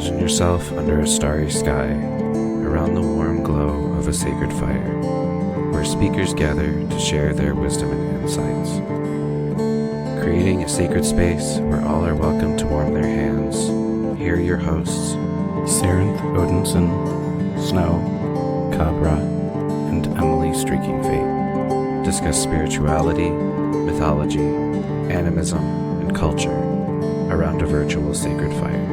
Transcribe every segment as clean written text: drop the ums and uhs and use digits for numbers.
Imagine yourself under a starry sky, around the warm glow of a sacred fire, where speakers gather to share their wisdom and insights. Creating a sacred space where all are welcome to warm their hands. Here are your hosts, Sarenth Odinson, Snow, Cabra, and Emily Streaking Fate. Discuss spirituality, mythology, animism, and culture around a virtual sacred fire.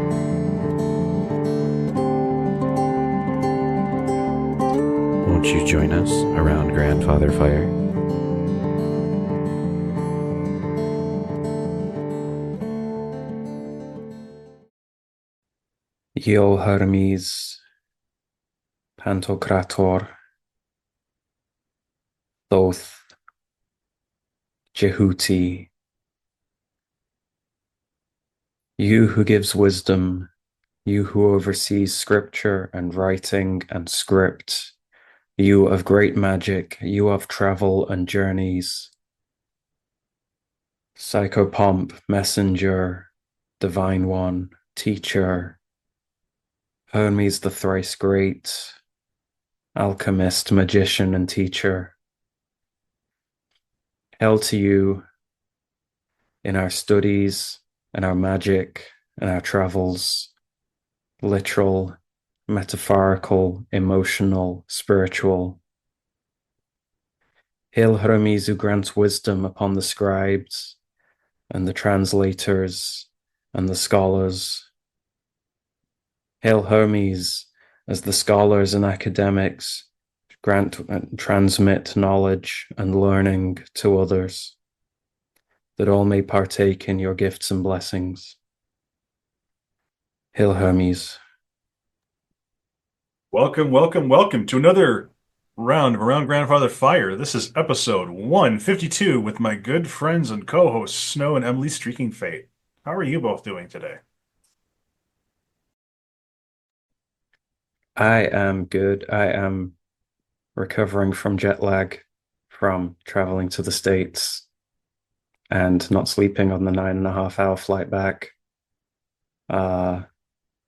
Won't you join us around Grandfather Fire? Io Hermes, Pantocrator, Thoth, Jehuti, you who gives wisdom, you who oversees scripture and writing and script, you of great magic, you of travel and journeys, Psychopomp, messenger, divine one, teacher, Hermes the thrice great, alchemist, magician, and teacher. Hail to you in our studies, in our magic, in our travels, literal, metaphorical, emotional, spiritual. Hail Hermes who grants wisdom upon the scribes and the translators and the scholars. Hail Hermes as the scholars and academics grant and transmit knowledge and learning to others, that all may partake in your gifts and blessings. Hail Hermes. Welcome to another round of Around Grandfather Fire. This is episode 152 with my good friends and co-hosts Snow and Emily Streaking Fate. How are you both doing today? I am good. I am recovering from jet lag from traveling to the States and not sleeping on the 9.5 hour flight back.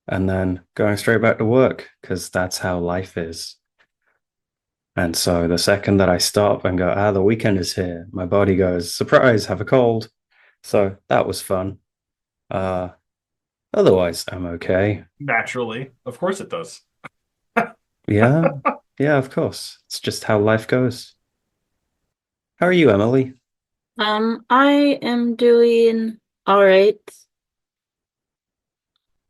And then going straight back to work because that's how life is. And so the second that I stop and go, the weekend is here, my body goes, surprise, have a cold. So that was fun. Otherwise, I'm okay. Naturally. Of course it does. Yeah, yeah, of course. It's just how life goes. How are you, Emily? I am doing all right.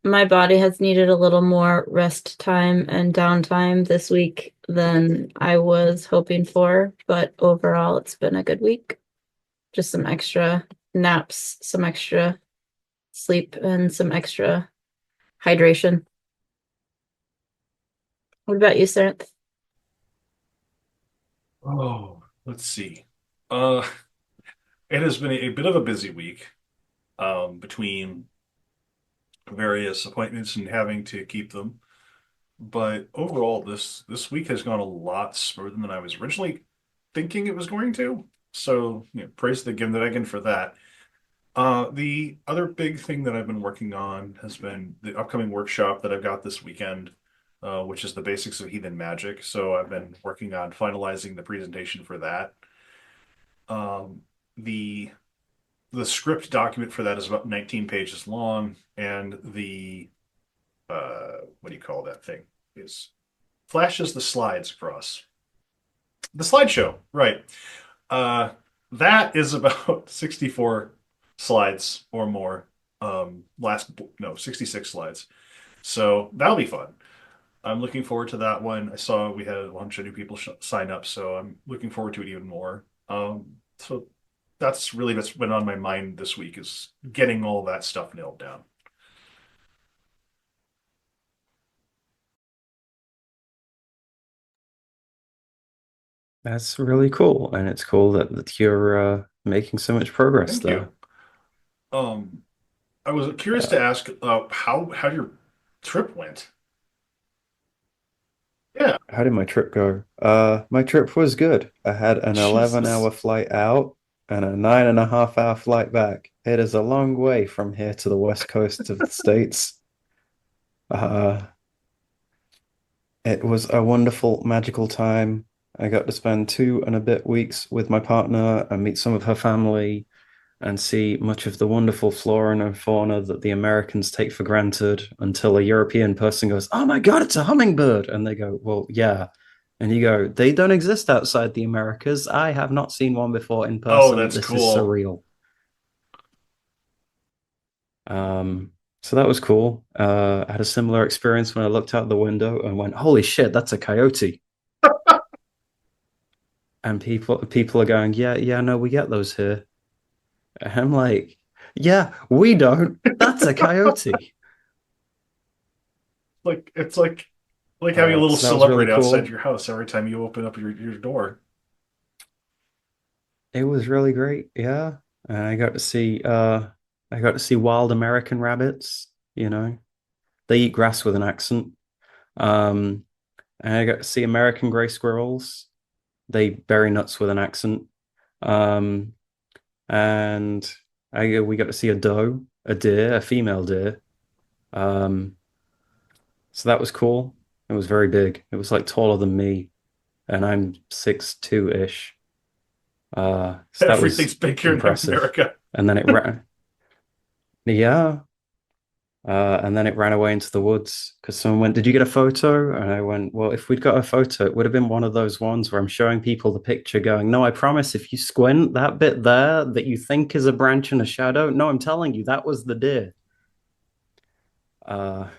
My body has needed a little more rest time and downtime this week than I was hoping for, but overall it's been a good week. Just some extra naps, some extra sleep, and some extra hydration. What about you, Saranth? Oh, let's see. Uh, it has been a bit of a busy week, between various appointments and having to keep them. But overall, this week has gone a lot smoother than I was originally thinking it was going to. So, praise the Gimdragon for that. The other big thing that I've been working on has been the upcoming workshop that I've got this weekend, which is the basics of heathen magic. So I've been working on finalizing the presentation for that. Um, the the script document for that is about 19 pages long, and the what do you call that thing? Is flashes the slides across. The slideshow, right. Uh, that is about 64 slides or more. Last, no, 66 slides. So that'll be fun. I'm looking forward to that one. I saw we had a bunch of new people sign up, so I'm looking forward to it even more. So that's really what's been on my mind this week is getting all that stuff nailed down. That's really cool. And it's cool that you're making so much progress Thank you. there. Um, I was curious Uh, to ask how your trip went. Yeah, how did my trip go? My trip was good. I had an 11-hour Jesus. flight out and a 9.5 hour flight back. It is a long way from here to the west coast of the States. Uh, it was a wonderful, magical time. I got to spend 2 and a bit weeks with my partner and meet some of her family and see much of the wonderful flora and fauna that the Americans take for granted until a European person goes, "Oh my God, it's a hummingbird." And they go, "Well, yeah." And you go, "They don't exist outside the Americas. I have not seen one before in Oh, person. that's This is cool. surreal." So that was cool. I had a similar experience when I looked out the window and went, "Holy shit, that's a coyote." And people are going, "Yeah, yeah, no, we get those here." And I'm like, "Yeah, we don't. That's a coyote." It's like having a little So that was really celebrity outside cool. your house every time you open up your door. It was really great. Yeah. And I got to see wild American rabbits, you know. They eat grass with an accent. Um, and I got to see American gray squirrels. They bury nuts with an accent. Um, and we got to see a doe, a deer, a female deer. Um, so that was cool. It was very big. It was like taller than me, and I'm 6'2" ish. So that was Everything's big here in impressive. America. And then it ran, yeah. And then it ran away into the woods because someone went, "Did you get a photo?" And I went, "Well, if we'd got a photo, it would have been one of those ones where I'm showing people the picture going, 'No, I promise if you squint that bit there that you think is a branch and a shadow, no, I'm telling you, that was the deer.'" Uh,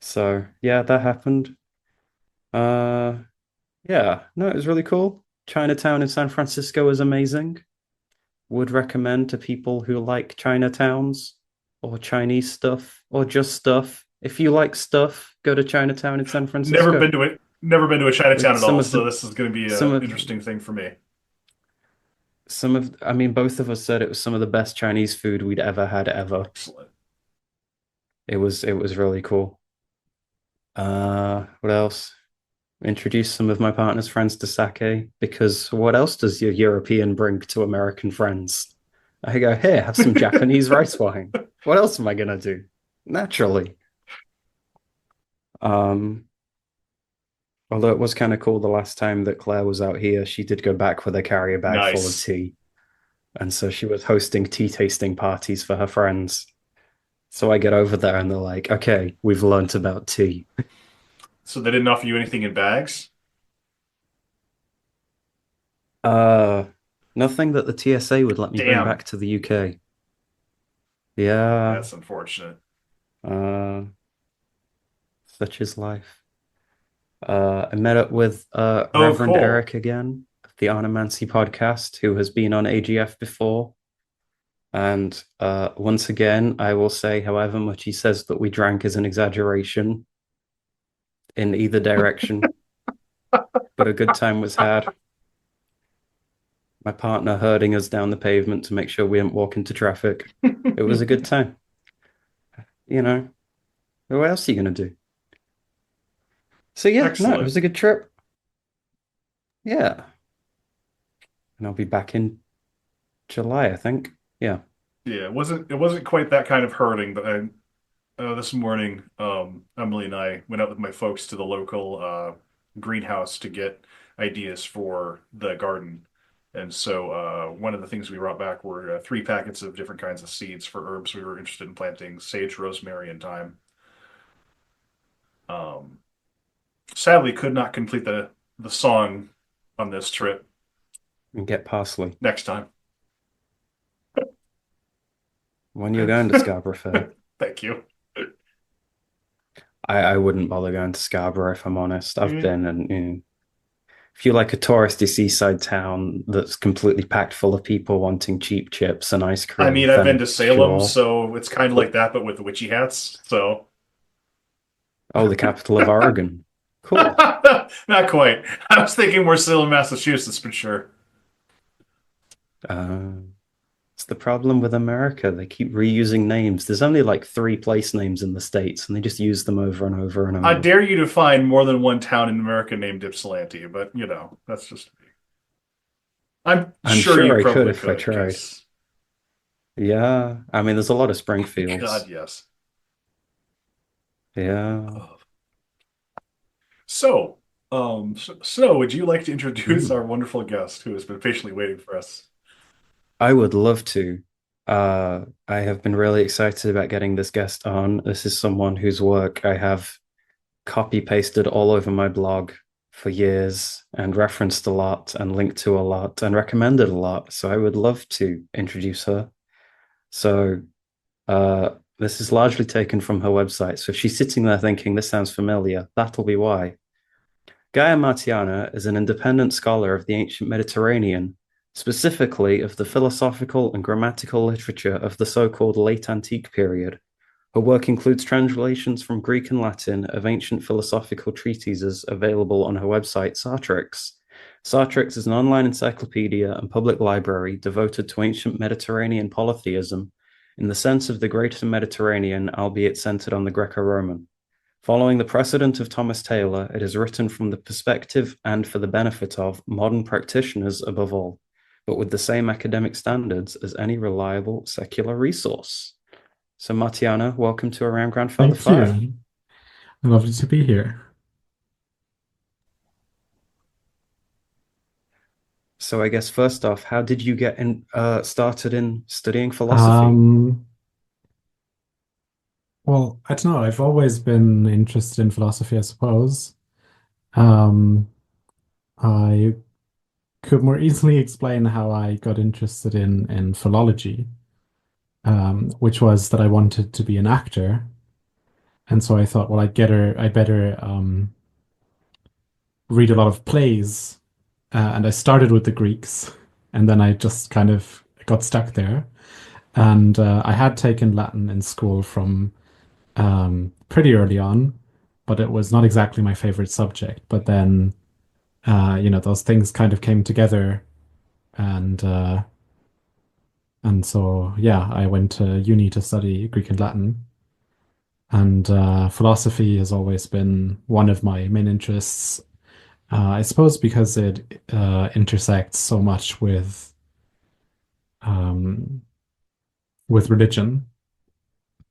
so yeah, that happened. Uh, yeah, no, it was really cool. Chinatown in San Francisco is amazing. Would recommend to people who like Chinatowns or Chinese stuff or just stuff. If you like stuff, go to Chinatown in San Never Francisco. been to it. Never been to a Chinatown It's at all, so this is going to be some an of interesting thing for me. I mean, both of us said it was some of the best Chinese food we'd ever had ever. Excellent. It was really cool. What else? Introduce some of my partner's friends to sake because what else does your European bring to American friends? I go, "Here, have some Japanese rice wine." What else am I gonna do? Naturally. Um, Although it was kind of cool the last time that Claire was out here, she did go back with a carrier bag full of Nice. tea. And so she was hosting tea tasting parties for her friends. So I get over there and they're like, "Okay, we've learnt about tea." So they didn't offer you anything in bags? Uh, Nothing that the TSA would let me bring Damn, back to the UK. Yeah, that's unfortunate. uh, such is life. I met up with Oh, Reverend cool. Eric again, of the Arnemancy podcast, who has been on AGF before. And once again, I will say, however much he says that we drank is an exaggeration in either direction, but a good time was had. My partner herding us down the pavement to make sure we didn't walk into traffic. It was a good time. You know, what else are you going to do? So, yeah, no, it Excellent. was a good trip. Yeah. And I'll be back in July, I think. Yeah. Yeah, it wasn't quite that kind of hurting, but this morning, Emily and I went out with my folks to the local greenhouse to get ideas for the garden. And so one of the things we brought back were 3 packets of different kinds of seeds for herbs we were interested in planting: sage, rosemary, and thyme. Um, Sadly, could not complete the song on this trip. And get parsley. Next time. When you're going to Scarborough Fair, Thank you. I wouldn't bother going to Scarborough if I'm honest. I've Mm. been and if you like a touristy seaside town that's completely packed full of people wanting cheap chips and ice I cream, mean, I've been then to Salem, sure. so it's kind of like that, but with the witchy hats. So Oh, the capital of Oregon. Cool. not quite. I was thinking more Salem, Massachusetts, but sure. Uh, it's the problem with America. They keep reusing names. There's only like 3 place names in the States, and they just use them over and over and I over. dare you to find more than one town in America named Ypsilanti, but that's just. I'm I'm sure you sure I could probably if I could, tried. because Yeah. I mean, there's a lot of God, Springfields. yes. Yeah. Uh, So, Snow, would you like to introduce Mm. our wonderful guest who has been patiently waiting for us? I would love to. I have been really excited about getting this guest on. This is someone whose work I have copy pasted all over my blog for years and referenced a lot and linked to a lot and recommended a lot. So I would love to introduce her. So this is largely taken from her website. So if she's sitting there thinking this sounds familiar, that'll be why. Gaia Martiana is an independent scholar of the ancient Mediterranean, specifically of the philosophical and grammatical literature of the so-called late antique period. Her work includes translations from Greek and Latin of ancient philosophical treatises available on her website, Sartrix. Sartrix is an online encyclopedia and public library devoted to ancient Mediterranean polytheism in the sense of the greater Mediterranean, albeit centered on the Greco-Roman. Following the precedent of Thomas Taylor, it is written from the perspective and for the benefit of modern practitioners above all, but with the same academic standards as any reliable secular resource. So, Martiana, welcome to Around Grandfather Thank 5. you. Lovely to be here. So, I guess first off, how did you get started in studying philosophy? Um, well, I don't know. I've always been interested in philosophy, I suppose. Um, I could more easily explain how I got interested in philology, which was that I wanted to be an actor, and so I thought, well, I better read a lot of plays, and I started with the Greeks, and then I just kind of got stuck there. And I had taken Latin in school from pretty early on, but it was not exactly my favorite subject. But then, those things kind of came together, and so yeah, I went to uni to study Greek and Latin, and philosophy has always been one of my main interests. I suppose because it intersects so much um, with religion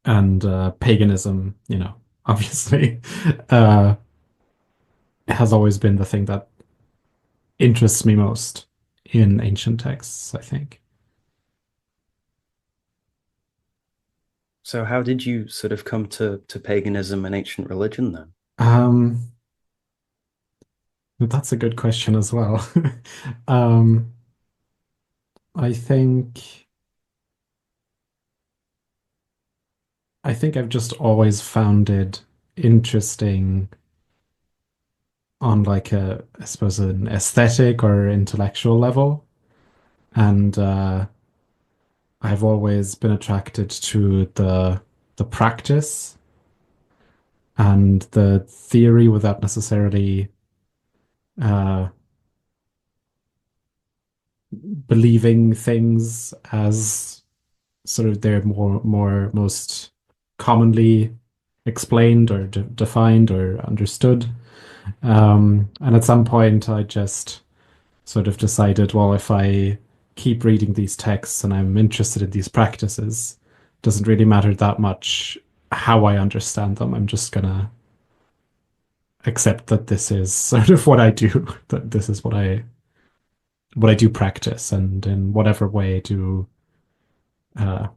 and paganism, obviously, uh, has always been the thing that interests me most in ancient texts, I think. So, how did you sort of come to paganism and ancient religion then? Um, that's a good question as well. Um, I think I've just always found it interesting on like I suppose an aesthetic or intellectual level. And I've always been attracted to the practice and the theory without necessarily uh, believing things as sort of they're more most commonly explained or defined or understood. And at some point, I just sort of decided, well, if I keep reading these texts and I'm interested in these practices, it doesn't really matter that much how I understand them. I'm just gonna accept that this is sort of what I do, that this is what I do practice and in whatever way do uh,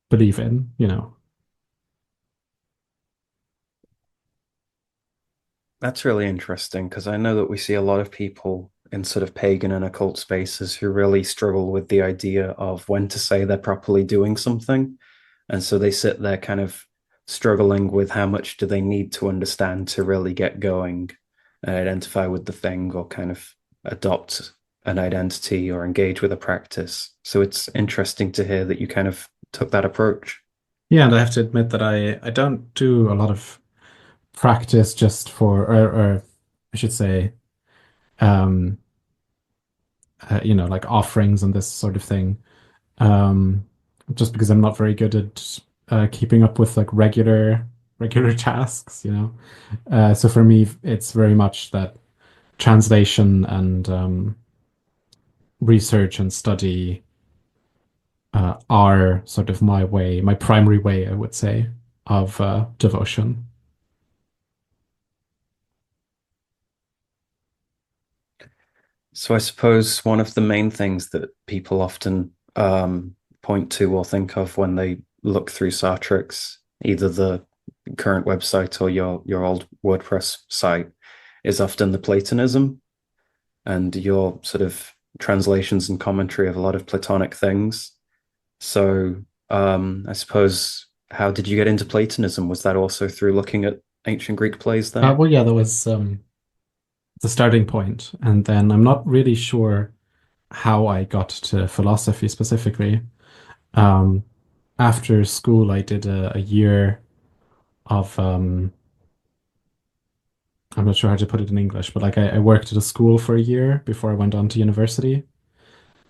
believe in. That's really interesting because I know that we see a lot of people in sort of pagan and occult spaces who really struggle with the idea of when to say they're properly doing something. And so they sit there kind of struggling with how much do they need to understand to really get going and identify with the thing or kind of adopt an identity or engage with a practice. So it's interesting to hear that you kind of took that approach. Yeah, and I have to admit that I don't do a lot of practice just for, or I should say, um, like offerings and this sort of thing. Um, just because I'm not very good at keeping up with like regular tasks. So for me, it's very much that translation and research and study are sort of my primary way, I would say, of devotion. So I suppose one of the main things that people often point to or think of when they look through Sartrix, either the current website or your old WordPress site, is often the Platonism and your sort of translations and commentary of a lot of Platonic things. So I suppose, how did you get into Platonism? Was that also through looking at ancient Greek plays then? Well, yeah, that was the starting point, and then I'm not really sure how I got to philosophy specifically. Um, After school, I did a year of I'm not sure how to put it in English, but like I worked at a school for a year before I went on to university.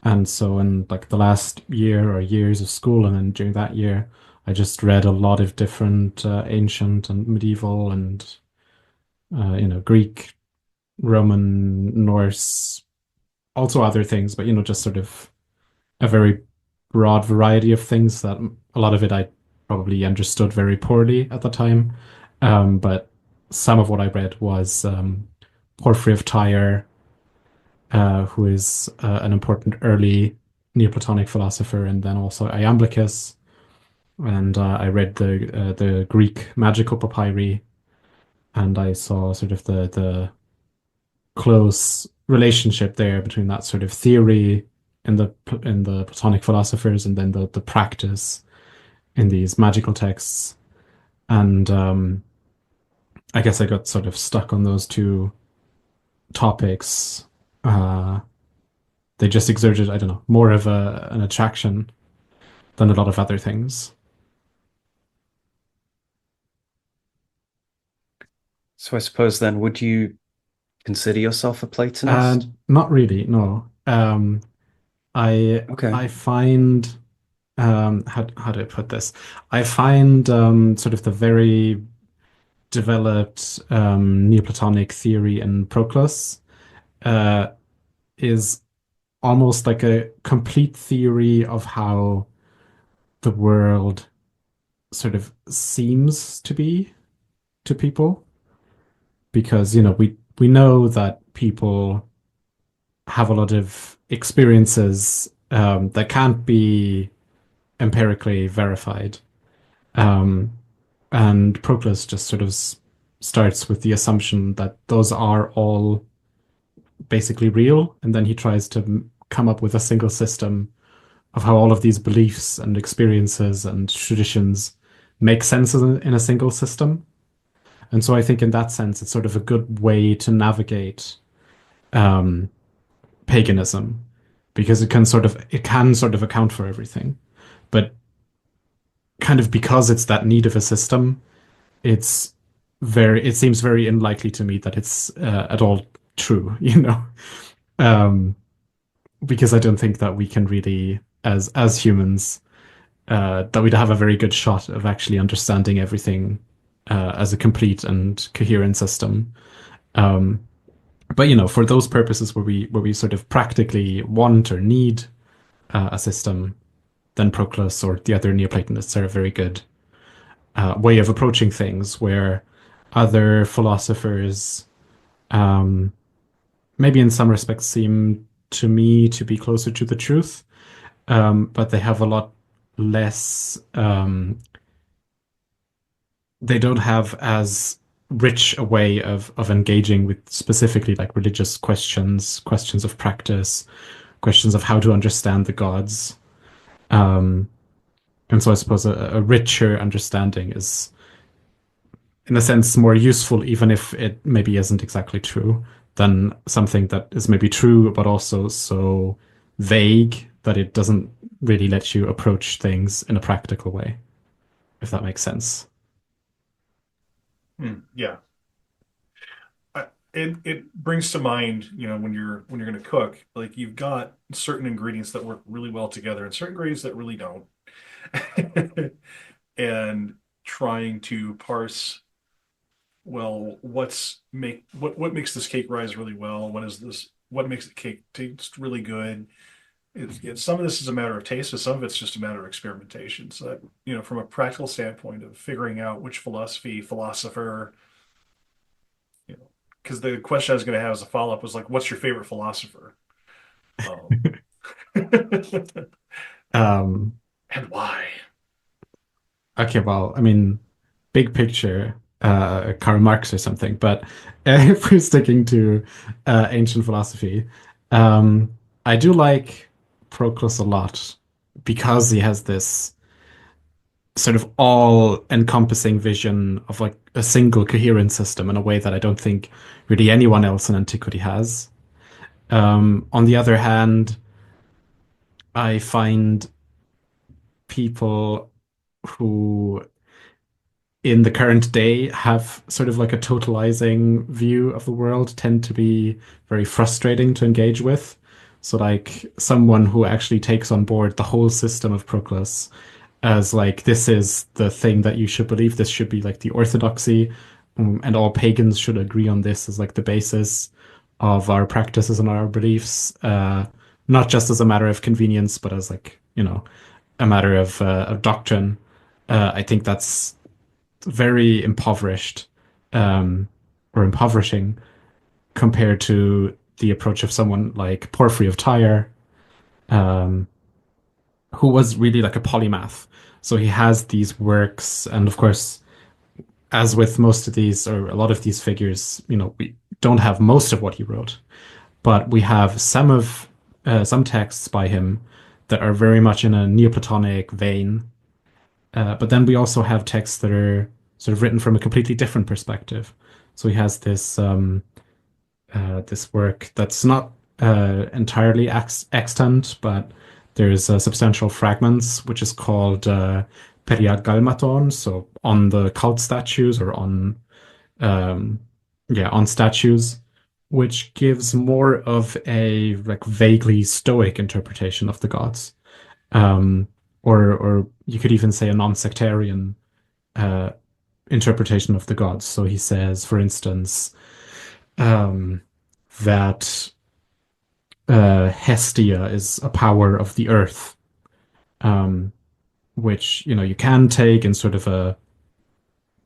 And so in like the last year or years of school, and then during that year, I just read a lot of different ancient and medieval and Greek, Roman, Norse, also other things, but just sort of a very broad variety of things that a lot of it I probably understood very poorly at the time. But some of what I read was Porphyry of Tyre, who is an important early Neoplatonic philosopher, and then also Iamblichus. And I read the Greek magical papyri, and I saw sort of the close relationship there between that sort of theory in the Platonic philosophers, and then the practice in these magical texts. And I guess I got sort of stuck on those two topics. Uh, they just exerted, I don't know, more of an attraction than a lot of other things. So I suppose then, would you consider yourself a Platonist? And not really, no. I Okay. I find how do I put this? I find sort of the very developed Neoplatonic theory in Proclus uh, is almost like a complete theory of how the world sort of seems to be to people, because we know that people have a lot of experiences that can't be empirically verified. Um, and Proclus just sort of starts with the assumption that those are all basically real, and then he tries to come up with a single system of how all of these beliefs and experiences and traditions make sense in a single system. And so I think in that sense, it's sort of a good way to navigate um, paganism, because it can sort of account for everything, but kind of because it's that need of a system, it's it seems very unlikely to me that it's at all true, um, because I don't think that we can really, as humans, that we'd have a very good shot of actually understanding everything as a complete and coherent system. Um, but for those purposes where we sort of practically want or need a system, then Proclus or the other Neoplatonists are a very good way of approaching things, where other philosophers, um, maybe in some respects, seem to me to be closer to the truth, but they have a lot less. They don't have as rich a way of engaging with specifically like religious questions, questions of practice, questions of how to understand the gods. Um, and so I suppose a richer understanding is, in a sense, more useful, even if it maybe isn't exactly true, than something that is maybe true, but also so vague that it doesn't really let you approach things in a practical way, if that makes sense. Yeah. It brings to mind, when you're going to cook, like you've got certain ingredients that work really well together and certain ingredients that really don't. And trying to parse, well, what makes this cake rise really well? What makes the cake taste really good? Some of this is a matter of taste, but some of it's just a matter of experimentation. So that, from a practical standpoint of figuring out which philosopher, you know, because the question I was going to have as a follow up was like, what's your favorite philosopher? Um, Um, and why? okay, well, I mean, big picture, Karl Marx or something, but if we're sticking to ancient philosophy, um, I do like Proclus a lot because he has this sort of all-encompassing vision of like a single coherent system in a way that I don't think really anyone else in antiquity has. On the other hand, I find people who in the current day have sort of like a totalizing view of the world tend to be very frustrating to engage with. So like someone who actually takes on board the whole system of Proclus as like this is the thing that you should believe, this should be like the orthodoxy, and all pagans should agree on this as like the basis of our practices and our beliefs, not just as a matter of convenience, but as like, a matter of doctrine. I think that's very impoverished, or impoverishing compared to the approach of someone like Porphyry of Tyre, um, who was really like a polymath. So he has these works, and of course, as with most of these or a lot of these figures, we don't have most of what he wrote, but we have some texts by him that are very much in a Neoplatonic vein. But then we also have texts that are sort of written from a completely different perspective. So he has this work that's not entirely extant, but there's substantial fragments, which is called Periadgalmaton, so on the cult statues or um, on statues, which gives more of a like vaguely stoic interpretation of the gods, um, or you could even say a non-sectarian uh, interpretation of the gods. So he says, for instance, um, that Hestia is a power of the earth, um, which you can take in sort of a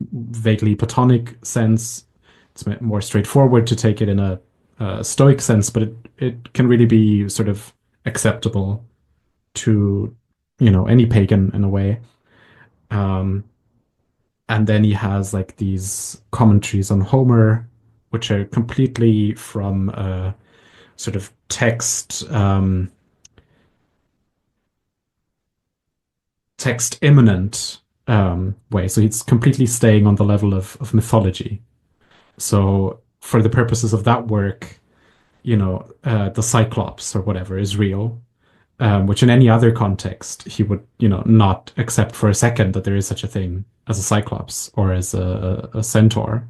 vaguely Platonic sense. It's more straightforward to take it in a Stoic sense, but it can really be sort of acceptable to any pagan in a way. Um, and then he has like these commentaries on Homer, which are completely from sort of text immanent way. So he's completely staying on the level of mythology. So for the purposes of that work, the Cyclops or whatever is real, which in any other context he would, not accept for a second that there is such a thing as a Cyclops or as a centaur.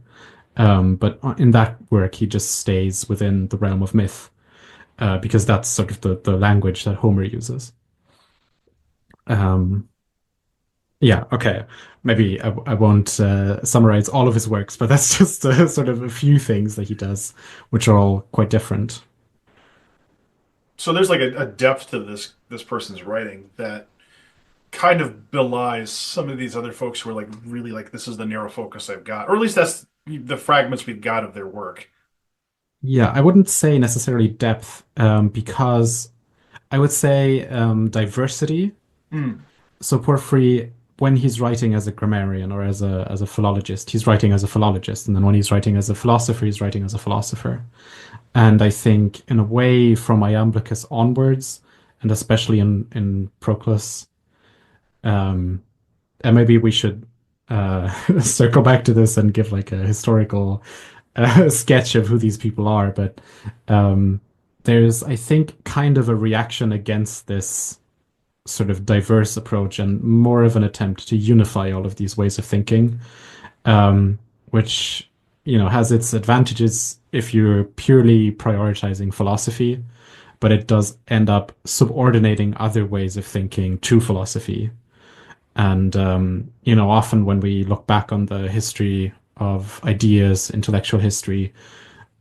But in that work, he just stays within the realm of myth, because that's sort of the language that Homer uses. Um, yeah, okay. Maybe I won't summarize all of his works, but that's just sort of a few things that he does, which are all quite different. So there's like a depth to this person's writing that kind of belies some of these other folks who are like really like this is the narrow focus I've got, or at least that's the fragments we've got of their work. Yeah, I wouldn't say necessarily depth, because I would say diversity. Mm. So Porphyry, when he's writing as a grammarian or as a philologist, he's writing as a philologist, and then when he's writing as a philosopher, he's writing as a philosopher. And I think, in a way, from Iamblichus onwards, and especially in Proclus, um, and maybe we should circle back to this and give like a historical sketch of who these people are. But um, there's, I think, kind of a reaction against this sort of diverse approach and more of an attempt to unify all of these ways of thinking, which has its advantages if you're purely prioritizing philosophy, but it does end up subordinating other ways of thinking to philosophy. And often when we look back on the history of ideas, intellectual history,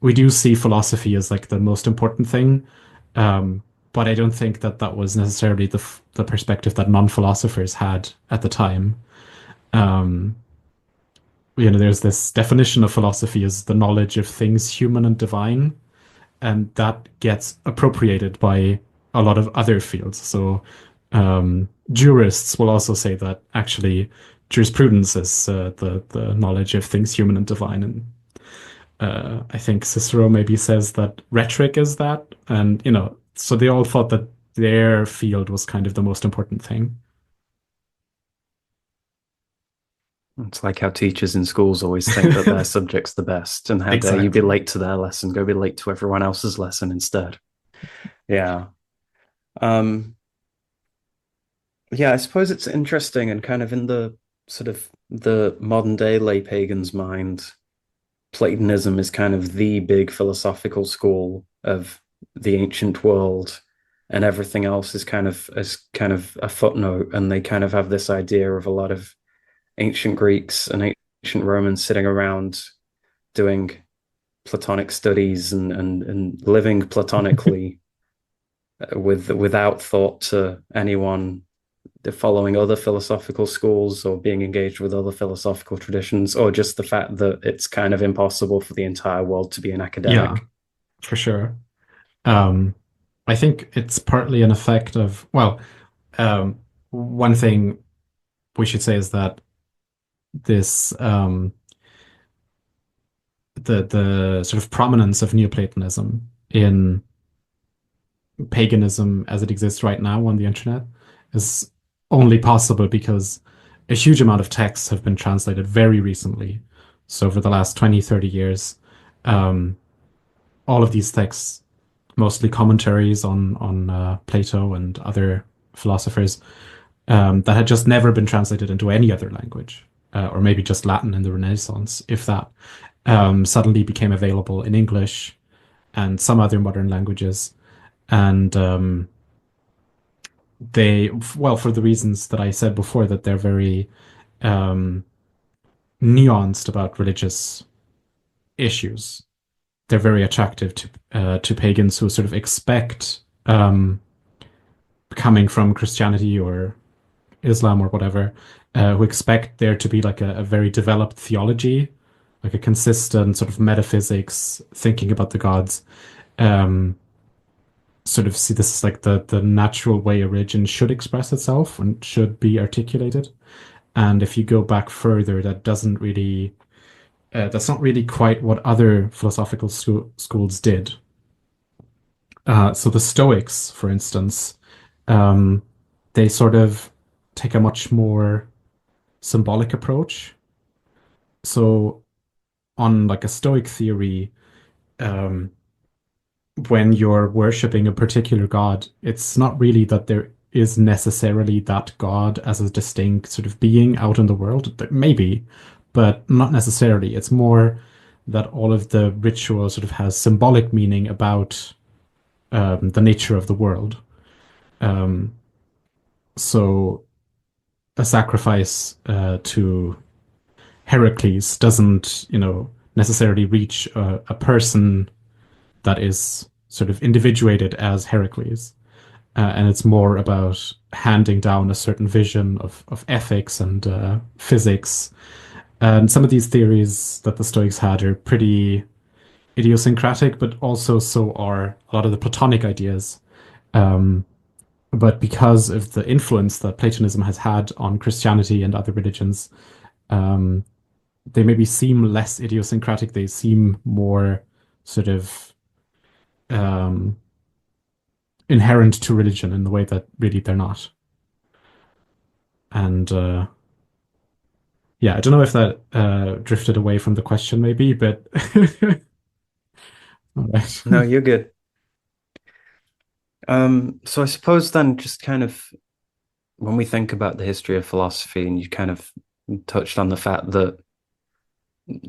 we do see philosophy as like the most important thing. But I don't think that that was necessarily the perspective that non-philosophers had at the time. Um, there's this definition of philosophy as the knowledge of things human and divine, and that gets appropriated by a lot of other fields. So jurists will also say that actually jurisprudence is the knowledge of things human and divine, and I think Cicero maybe says that rhetoric is that, and so they all thought that their field was kind of the most important thing. It's like how teachers in schools always think that their subject's the best, and how dare you be Exactly. late to their lesson, go be late to everyone else's lesson instead. Yeah. Yeah, I suppose it's interesting, and kind of in the sort of the modern day lay pagan's mind, Platonism is kind of the big philosophical school of the ancient world, and everything else is kind of a footnote. And they kind of have this idea of a lot of ancient Greeks and ancient Romans sitting around doing Platonic studies and living platonically without thought to anyone following other philosophical schools or being engaged with other philosophical traditions, or just the fact that it's kind of impossible for the entire world to be an academic. Yeah, for sure. I think it's partly an effect of, well, one thing we should say is that this the sort of prominence of Neoplatonism in paganism as it exists right now on the internet is only possible because a huge amount of texts have been translated very recently. So over the last 20, 30 years, all of these texts, mostly commentaries on Plato and other philosophers, that had just never been translated into any other language, or maybe just Latin in the Renaissance, if that, suddenly became available in English and some other modern languages. And well, for the reasons that I said before, that they're very nuanced about religious issues. They're very attractive to pagans who sort of expect, coming from Christianity or Islam or whatever, who expect there to be like a very developed theology, like a consistent sort of metaphysics, thinking about the gods. Sort of see this as like the natural way a religion should express itself and should be articulated. And if you go back further, that's not really quite what other philosophical schools did. So the Stoics, for instance, they sort of take a much more symbolic approach. So on like a Stoic theory, when you're worshipping a particular god, it's not really that there is necessarily that god as a distinct sort of being out in the world. Maybe, but not necessarily. It's more that all of the ritual sort of has symbolic meaning about the nature of the world. So a sacrifice to Heracles doesn't, necessarily reach a person that is sort of individuated as Heracles. And it's more about handing down a certain vision of ethics and physics. And some of these theories that the Stoics had are pretty idiosyncratic, but also so are a lot of the Platonic ideas. But because of the influence that Platonism has had on Christianity and other religions, they maybe seem less idiosyncratic. They seem more sort of inherent to religion in the way that really they're not. And yeah, I don't know if that drifted away from the question, maybe, but all right. No, you're good. So I suppose then, just kind of when we think about the history of philosophy, and you kind of touched on the fact that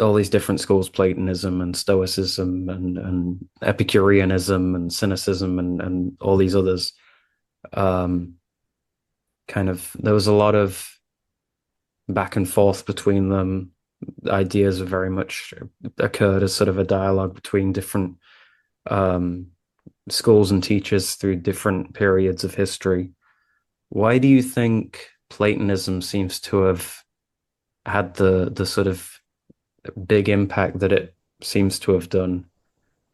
all these different schools, Platonism and Stoicism and Epicureanism and Cynicism and all these others, kind of there was a lot of back and forth between them. Ideas have very much occurred as sort of a dialogue between different schools and teachers through different periods of history. Why do you think Platonism seems to have had the sort of big impact that it seems to have done?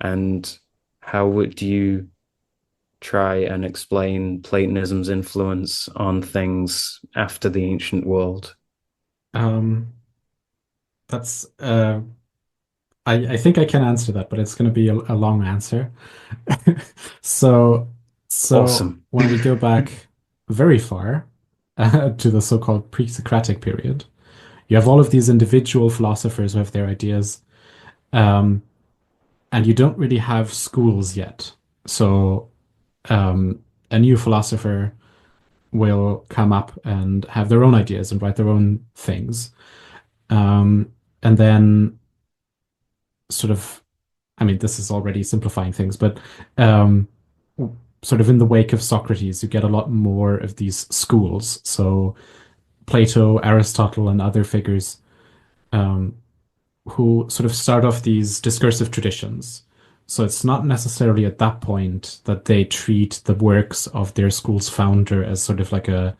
And how would you try and explain Platonism's influence on things after the ancient world? Um, that's I think I can answer that, but it's going to be a long answer. So so Awesome. when we go back very far to the so-called pre-Socratic period, you have all of these individual philosophers who have their ideas, um, and you don't really have schools yet. So a new philosopher will come up and have their own ideas and write their own things. And then sort of, I mean, this is already simplifying things, but um, sort of in the wake of Socrates, you get a lot more of these schools. So Plato, Aristotle, and other figures um, who sort of start off these discursive traditions. So it's not necessarily at that point that they treat the works of their school's founder as sort of like a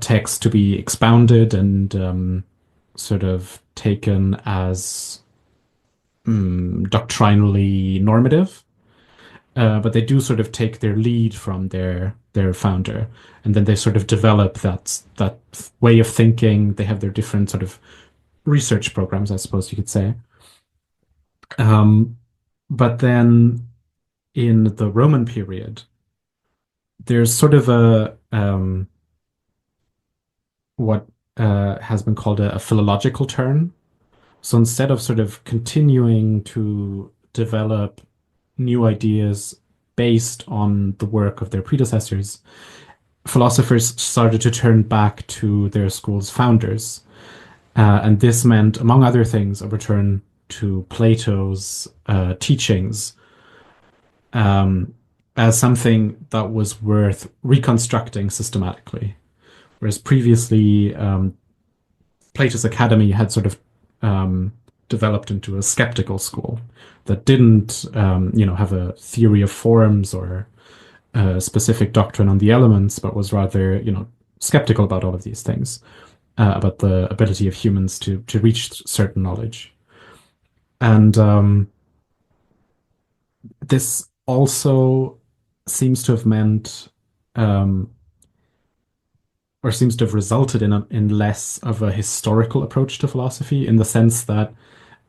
text to be expounded and sort of taken as doctrinally normative. But they do sort of take their lead from their founder, and then they sort of develop that way of thinking. They have their different sort of research programs, I suppose you could say. But then in the Roman period, there's sort of a what has been called a philological turn. So instead of sort of continuing to develop new ideas based on the work of their predecessors, philosophers started to turn back to their school's founders. And this meant, among other things, a return to Plato's teachings as something that was worth reconstructing systematically. Whereas previously, Plato's Academy had sort of developed into a skeptical school that didn't, have a theory of forms or a specific doctrine on the elements, but was rather, skeptical about all of these things, about the ability of humans to reach certain knowledge. And this also seems to have meant, or seems to have resulted in less of a historical approach to philosophy, in the sense that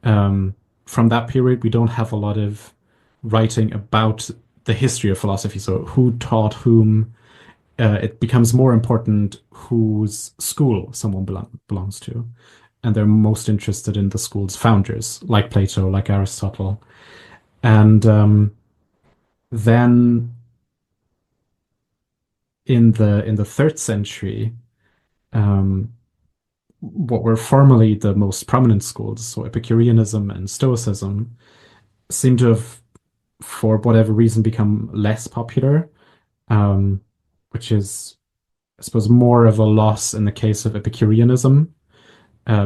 from that period we don't have a lot of writing about the history of philosophy. So who taught whom? It becomes more important whose school someone belongs to, and they're most interested in the school's founders, like Plato, like Aristotle. And then in the third century, what were formerly the most prominent schools, so Epicureanism and Stoicism, seem to have, for whatever reason, become less popular, which is, I suppose, more of a loss in the case of Epicureanism,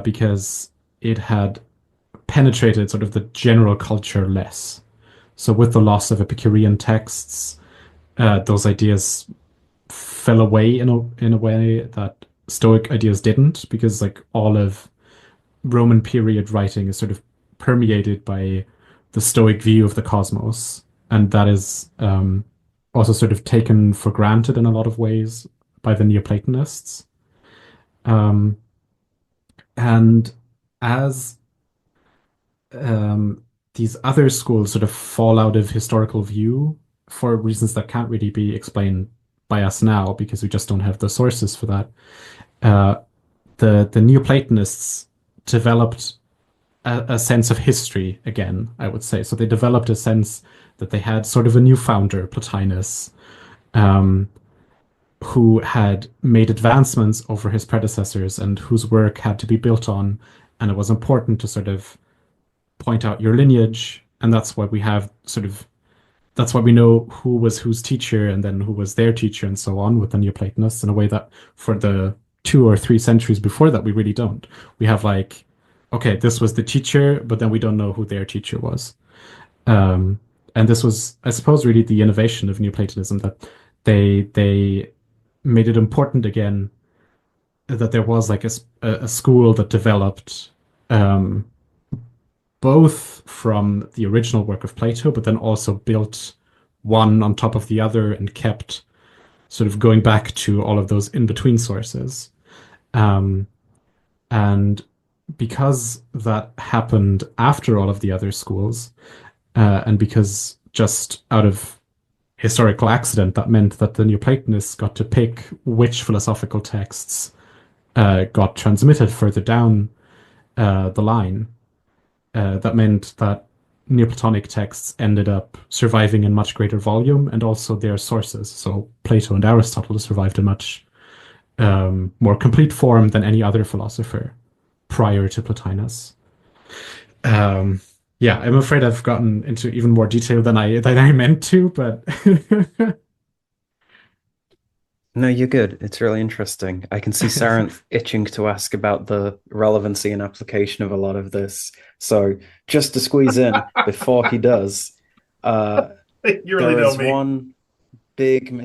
because it had penetrated sort of the general culture less. So with the loss of Epicurean texts, those ideas fell away in a way that Stoic ideas didn't, because like all of Roman period writing is sort of permeated by the Stoic view of the cosmos, and that is also sort of taken for granted in a lot of ways by the Neoplatonists. Um, and as these other schools sort of fall out of historical view for reasons that can't really be explained by us now, because we just don't have the sources for that, the Neoplatonists developed a sense of history again, I would say. So they developed a sense that they had sort of a new founder, Plotinus, who had made advancements over his predecessors and whose work had to be built on. And it was important to sort of point out your lineage. And that's why we have sort of, that's why we know who was whose teacher and then who was their teacher and so on with the Neoplatonists, in a way that for the 2 or 3 centuries before that, we really don't. We have like, okay, this was the teacher, but then we don't know who their teacher was. And this was, I suppose, really the innovation of Neoplatonism, that they made it important again that there was like a school that developed both from the original work of Plato, but then also built one on top of the other and kept sort of going back to all of those in-between sources. Um, and because that happened after all of the other schools, and because just out of historical accident, that meant that the Neoplatonists got to pick which philosophical texts got transmitted further down the line. That meant that Neoplatonic texts ended up surviving in much greater volume, and also their sources. So Plato and Aristotle survived in much more complete form than any other philosopher prior to Plotinus. Yeah, I'm afraid I've gotten into even more detail than I meant to, but No, you're good. It's really interesting. I can see Sarenth itching to ask about the relevancy and application of a lot of this. So just to squeeze in before he does, You really there know is me. one big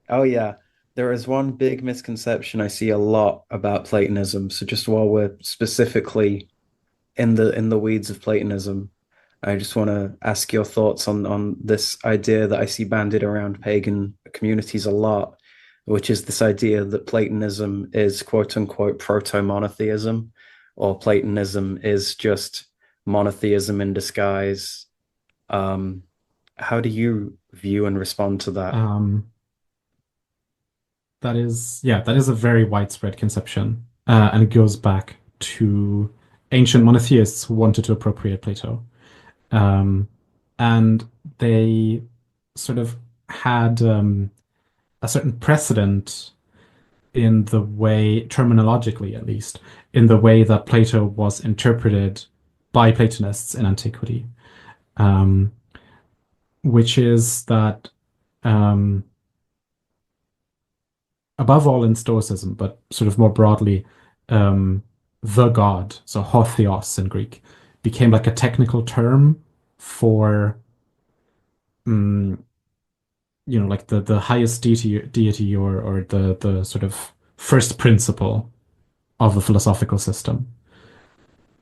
Oh yeah, there is one big misconception I see a lot about Platonism. So just while we're specifically in the weeds of Platonism, I just want to ask your thoughts on this idea that I see bandied around pagan communities a lot, which is this idea that Platonism is quote unquote proto-monotheism, or Platonism is just monotheism in disguise. Um, how do you view and respond to that? that is a very widespread conception, and it goes back to ancient monotheists who wanted to appropriate Plato. And they sort of had a certain precedent in the way, terminologically at least, in the way that Plato was interpreted by Platonists in antiquity, um, which is that um, above all in Stoicism, but sort of more broadly, the god, so ho theos in Greek, became like a technical term for mm, like the highest deity or the sort of first principle of a philosophical system.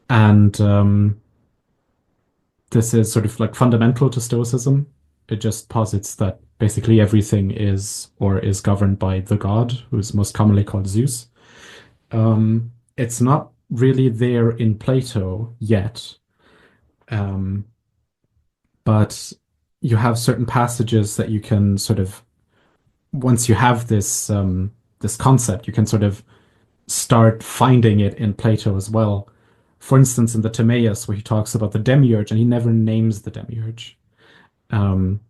And this is sort of like fundamental to Stoicism. It just posits that basically everything is or is governed by the god, who's most commonly called Zeus. It's not really there in Plato yet, but you have certain passages that you can sort of, once you have this concept, you can sort of start finding it in Plato as well. For instance, in the Timaeus, where he talks about the demiurge, and he never names the demiurge. Um,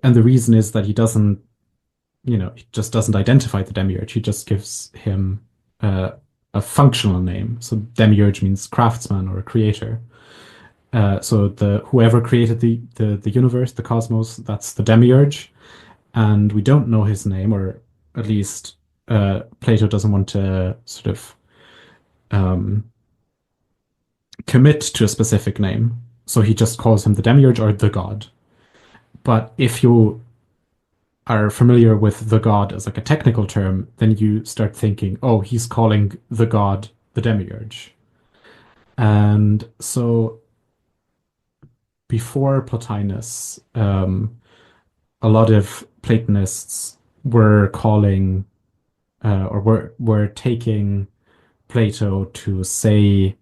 and the reason is that he just doesn't identify the demiurge. He just gives him a functional name. So demiurge means craftsman or creator. So the whoever created the universe, the cosmos, that's the demiurge, and we don't know his name, or at least Plato doesn't want to sort of commit to a specific name. So he just calls him the demiurge or the god. But if you are familiar with the god as like a technical term, then you start thinking, oh, he's calling the god the demiurge. And so before Plotinus, a lot of Platonists were calling or were taking Plato to say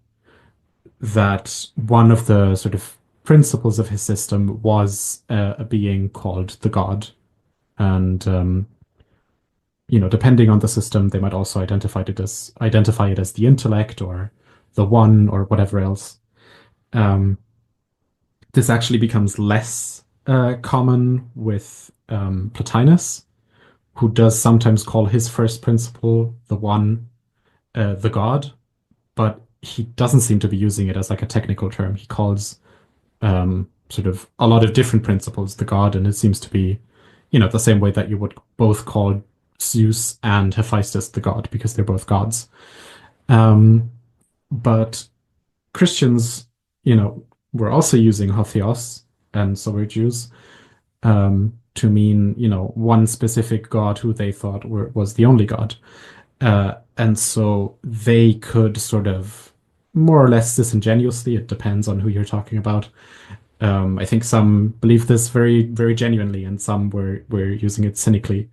that one of the sort of principles of his system was a being called the god. And depending on the system, they might also identify it as the intellect or the one or whatever else. This actually becomes less common with Plotinus, who does sometimes call his first principle the one, the god, but he doesn't seem to be using it as like a technical term. He calls sort of a lot of different principles the god, and it seems to be, the same way that you would both call Zeus and Hephaestus the god, because they're both gods. But Christians, were also using Hotheos, and so were Jews, to mean, one specific god who they thought was the only god. And so they could sort of more or less disingenuously. It depends on who you're talking about. I think some believe this very, very genuinely, and some were using it cynically.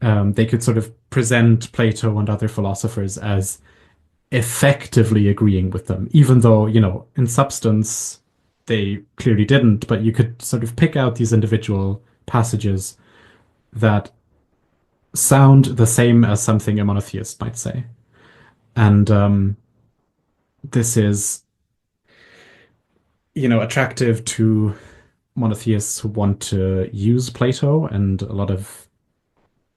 They could sort of present Plato and other philosophers as effectively agreeing with them, even though, in substance, they clearly didn't. But you could sort of pick out these individual passages that sound the same as something a monotheist might say. And this is, attractive to monotheists who want to use Plato, and a lot of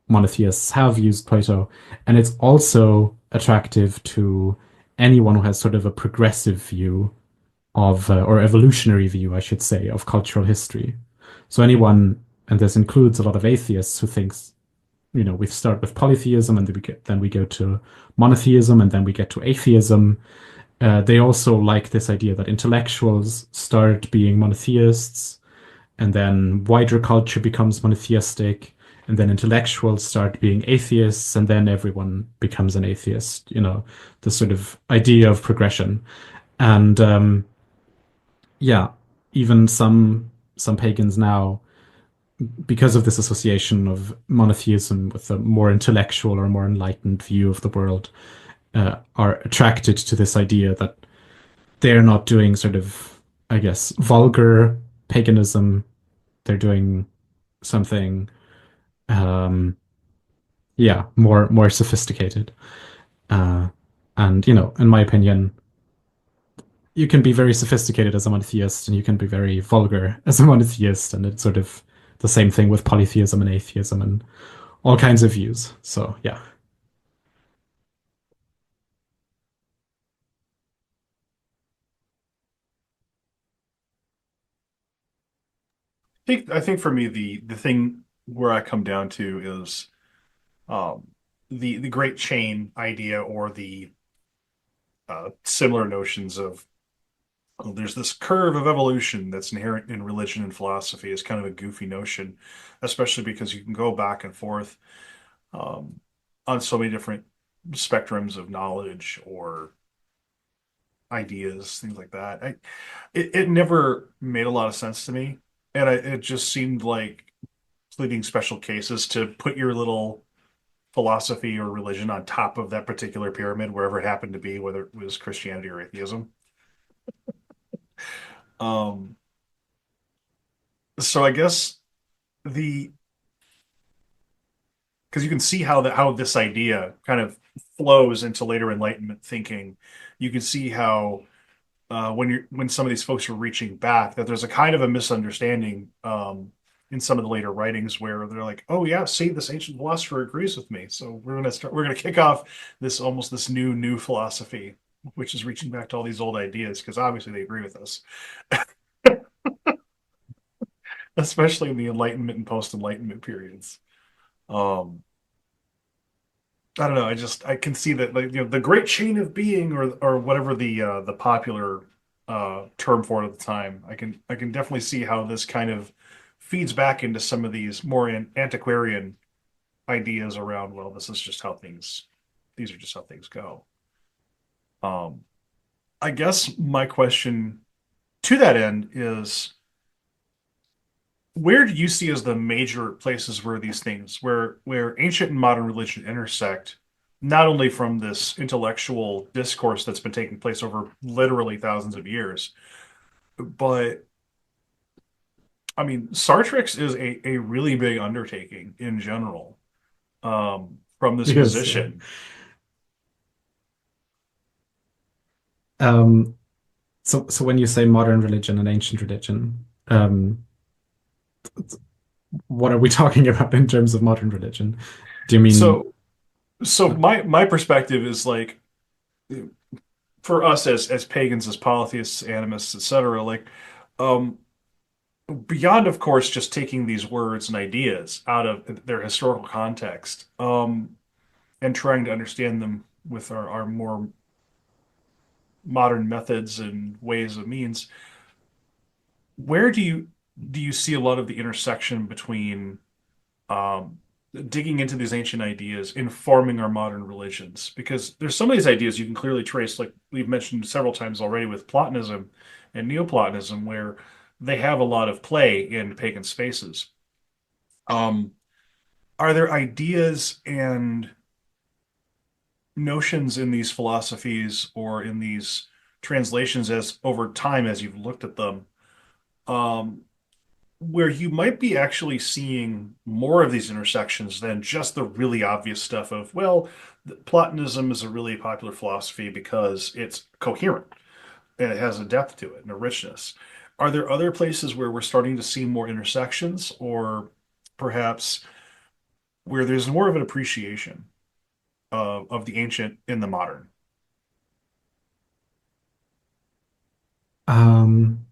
monotheists have used Plato. And it's also attractive to anyone who has sort of a progressive view of, or evolutionary view, I should say, of cultural history. So anyone, and this includes a lot of atheists who thinks, we start with polytheism and then we go to monotheism and then we get to atheism. They also like this idea that intellectuals start being monotheists, and then wider culture becomes monotheistic, and then intellectuals start being atheists, and then everyone becomes an atheist. The sort of idea of progression. And yeah, even some pagans now, because of this association of monotheism with a more intellectual or more enlightened view of the world, are attracted to this idea that they're not doing sort of, I guess, vulgar paganism. They're doing something, um, yeah, more sophisticated. Uh, and in my opinion, you can be very sophisticated as a monotheist, and you can be very vulgar as a monotheist, and it's sort of the same thing with polytheism and atheism and all kinds of views. So yeah. I think for me the thing where I come down to is um, the great chain idea, or the similar notions of, oh, there's this curve of evolution that's inherent in religion and philosophy, is kind of a goofy notion, especially because you can go back and forth um, on so many different spectrums of knowledge or ideas, things like that. It never made a lot of sense to me, and it just seemed like pleading special cases to put your little philosophy or religion on top of that particular pyramid, wherever it happened to be, whether it was Christianity or atheism. Um, so I guess the because you can see how this idea kind of flows into later Enlightenment thinking. You can see how when some of these folks are reaching back, that there's a kind of a misunderstanding in some of the later writings, where they're like, "Oh yeah, see, this ancient philosopher agrees with me, so we're gonna kick off this new philosophy, which is reaching back to all these old ideas, because obviously they agree with us." Especially in the Enlightenment and post-Enlightenment periods. Um, I don't know. I can see that, like, the great chain of being, or whatever the popular term for it at the time. I can definitely see how this kind of feeds back into some of these more antiquarian ideas around, well, these are just how things go. Um, I guess my question to that end is, where do you see as the major places where these things, where ancient and modern religion intersect, not only from this intellectual discourse that's been taking place over literally thousands of years, but I mean, Sartrix is a really big undertaking in general, from this Because yeah. position. Um, so when you say modern religion and ancient religion, what are we talking about in terms of modern religion? Do you mean So, so my perspective is like, for us as pagans, as polytheists, animists, etc., like, um, beyond, of course, just taking these words and ideas out of their historical context, and trying to understand them with our more modern methods and ways of means, where do you see a lot of the intersection between, um, digging into these ancient ideas informing our modern religions, because there's some of these ideas you can clearly trace, like we've mentioned several times already with Platonism and Neoplatonism, where they have a lot of play in pagan spaces. Um, are there ideas and notions in these philosophies or in these translations as over time as you've looked at them, um, where you might be actually seeing more of these intersections than just the really obvious stuff of, well, Platonism is a really popular philosophy because it's coherent and it has a depth to it and a richness. Are there other places where we're starting to see more intersections, or perhaps where there's more of an appreciation of the ancient in the modern? Um,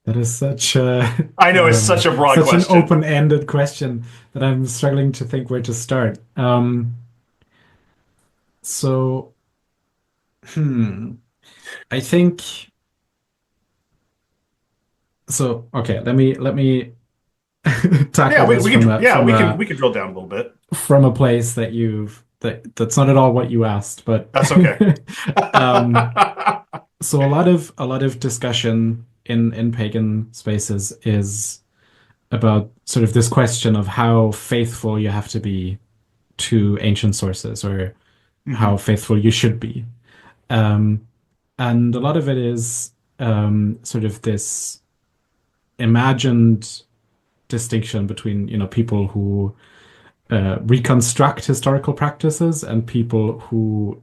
that is such a I know it's such a broad such an question. open-ended question that I'm struggling to think where to start. So, hmm, I think so. Okay, let me Yeah, tackle we, this we from can a yeah we can drill down a little bit. place that that's not at all what you asked, but That's okay. um, so a lot of discussion in pagan spaces is about sort of this question of how faithful you have to be to ancient sources, or how Mhm. faithful you should be. Um, and a lot of it is sort of this imagined distinction between, people who reconstruct historical practices and people who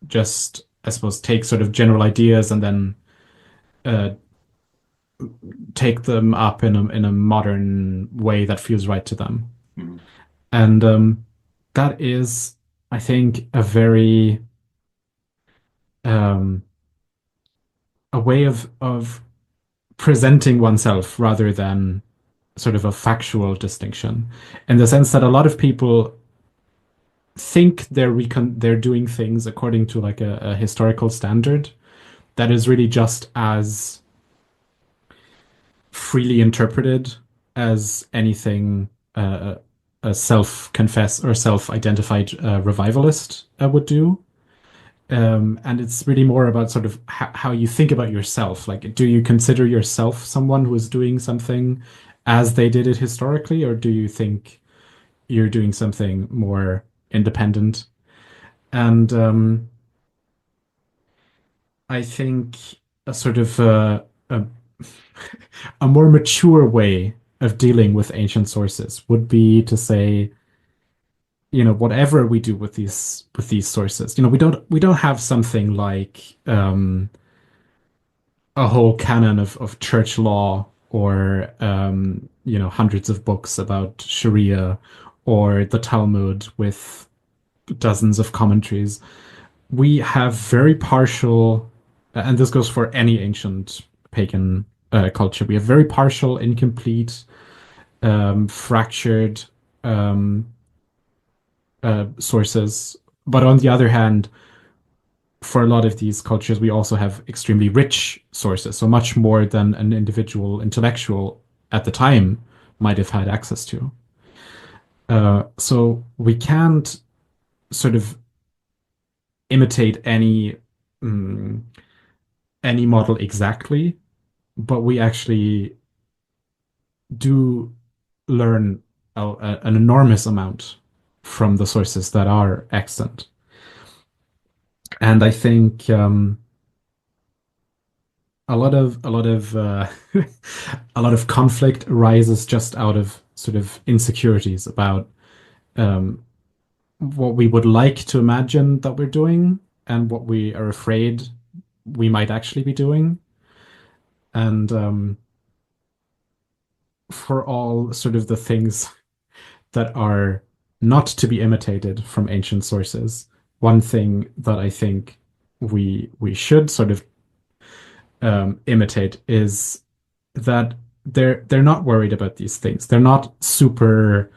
just, I suppose, take sort of general ideas and then uh, take them up in a modern way that feels right to them. Mhm. And that is, I think, um, a way of presenting oneself rather than sort of a factual distinction, in the sense that a lot of people think they're doing things according to like a historical standard that is really just as freely interpreted as anything a self-confessed or self-identified revivalist would do. And it's really more about sort of how you think about yourself. Like, do you consider yourself someone who is doing something as they did it historically, or do you think you're doing something more independent? And I think a sort of a more mature way of dealing with ancient sources would be to say, whatever we do with these sources, we don't have something like a whole canon of church law, or hundreds of books about Sharia, or the Talmud with dozens of commentaries. We have very partial, and this goes for any ancient pagan culture. We have very partial, incomplete, fractured um, sources. But on the other hand, for a lot of these cultures, we also have extremely rich sources, so much more than an individual intellectual at the time might have had access to. So we can't sort of imitate mm, any model exactly, but we actually do learn an enormous amount from the sources that are extant. And I think a lot of a lot of conflict arises just out of sort of insecurities about um, what we would like to imagine that we're doing and what we are afraid we might actually be doing. And for all sort of the things that are not to be imitated from ancient sources, one thing that I think we should sort of imitate is that they're not worried about these things. They're not super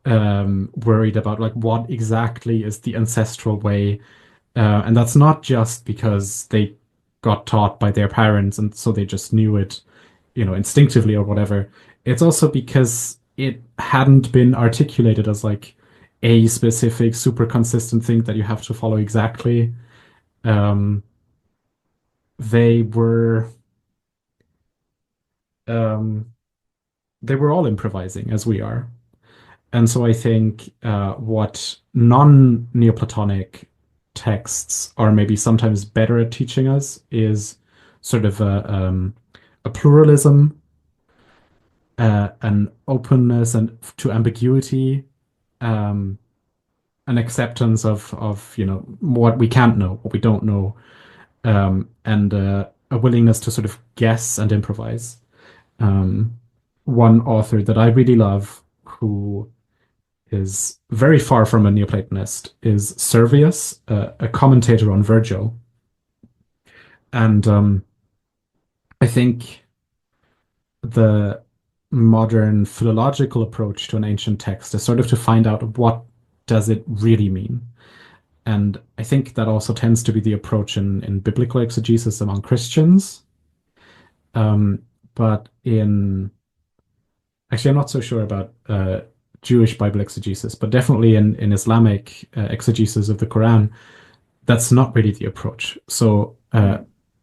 worried about like what exactly is the ancestral way, and that's not just because they got taught by their parents and so they just knew it, instinctively or whatever. It's also because it hadn't been articulated as like a specific super consistent thing that you have to follow exactly. Um, they were um, they were all improvising as we are. And so I think what non-Neoplatonic texts are maybe sometimes better at teaching us is sort of a pluralism, an openness and to ambiguity, um, an acceptance of what we can't know, what we don't know, and a willingness to sort of guess and improvise. Um, One author that I really love, who is very far from a Neoplatonist, is Servius, a commentator on Virgil. And I think the modern philological approach to an ancient text is sort of to find out what does it really mean. And I think that also tends to be the approach in biblical exegesis among Christians. Um, but in actually, I'm not so sure about Jewish Bible exegesis, but definitely in Islamic exegesis of the Quran, that's not really the approach. So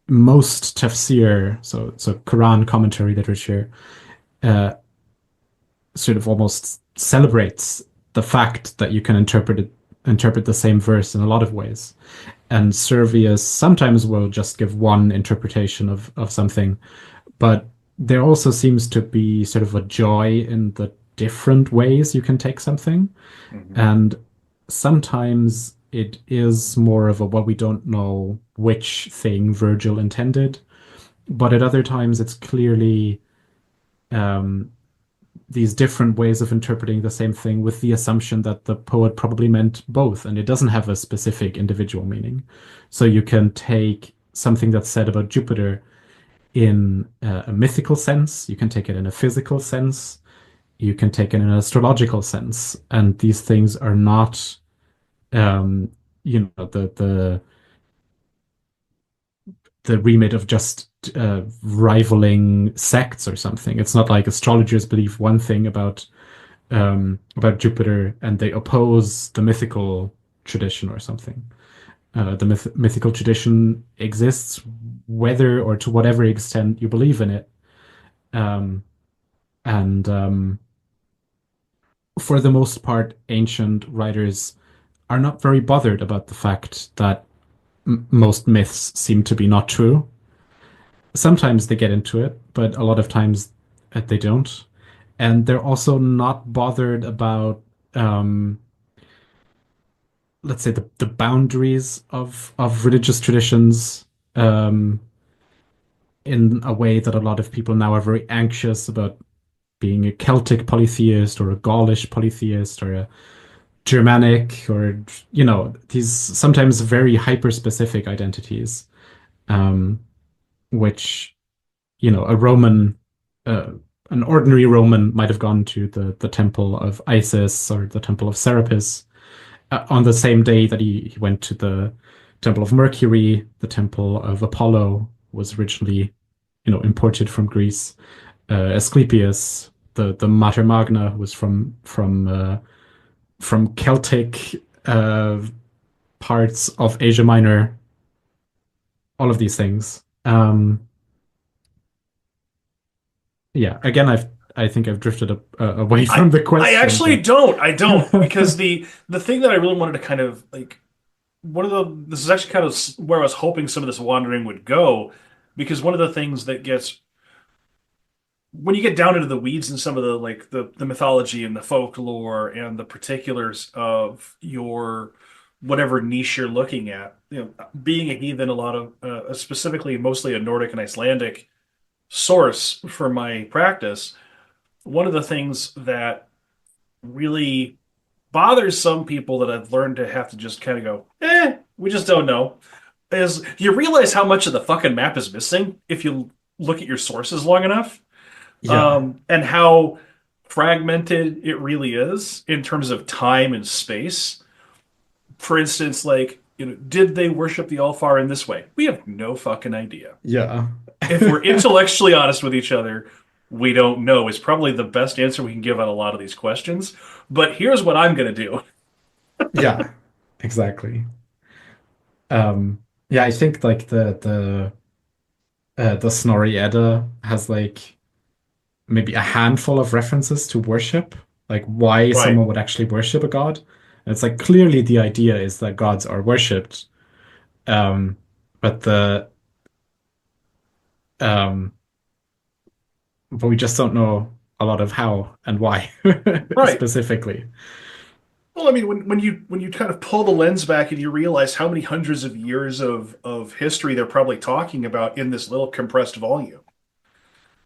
most tafsir, so Quran commentary literature, uh, sort of almost celebrates the fact that you can interpret the same verse in a lot of ways. And Servius sometimes will just give one interpretation of something, but there also seems to be sort of a joy in the different ways you can take something. And sometimes it is more of a, well, we don't know which thing Virgil intended, but at other times it's clearly um, these different ways of interpreting the same thing with the assumption that the poet probably meant both, and it doesn't have a specific individual meaning. So you can take something that's said about Jupiter in a mythical sense, you can take it in a physical sense, you can take it in an astrological sense, and these things are not, um, the remit of just rivaling sects or something. It's not like astrologers believe one thing about Jupiter and they oppose the mythical tradition or something. The mythical tradition exists whether or to whatever extent you believe in it. Um, and For the most part, ancient writers are not very bothered about the fact that most myths seem to be not true. Sometimes they get into it, but a lot of times they don't. And they're also not bothered about, um, let's say, the boundaries of religious traditions, um, in a way that a lot of people now are very anxious about being a Celtic polytheist or a Gaulish polytheist or a Germanic or, these sometimes very hyper-specific identities, um, which, a Roman, uh, an ordinary Roman might have gone to the temple of Isis or the temple of Serapis on the same day that he went to the temple of Mercury. The temple of Apollo was originally, imported from Greece. Asclepius, the Mater Magna, was from Celtic parts of Asia Minor. All of these things. Yeah. Again, I think I've drifted away from the I question. actually but- don't. I don't because the thing that I really wanted to kind of like this is actually kind of where I was hoping some of this wandering would go, because one of the things that gets when you get down into the weeds and some of the like the mythology and the folklore and the particulars of your whatever niche you're looking at, being a heathen, a lot of specifically mostly a Nordic and Icelandic source for my practice, one of the things that really bothers some people that I've learned to have to just kind of go, we just don't know, is you realize how much of the fucking map is missing if you look at your sources long enough. Yeah. And how fragmented it really is in terms of time and space. For instance, like, did they worship the Alfar in this way? We have no fucking idea. Yeah. If we're intellectually honest with each other, We don't know is probably the best answer we can give on a lot of these questions. But here's what I'm going to do. Yeah, exactly. Yeah, I think like the Snorri Edda has like maybe a handful of references to worship, like why Right. someone would actually worship a god. And it's like clearly the idea is that gods are worshipped, um, but um, but we just don't know a lot of how and why Right. specifically. Well, I mean, when you kind of pull the lens back and you realize how many hundreds of years of history they're probably talking about in this little compressed volume.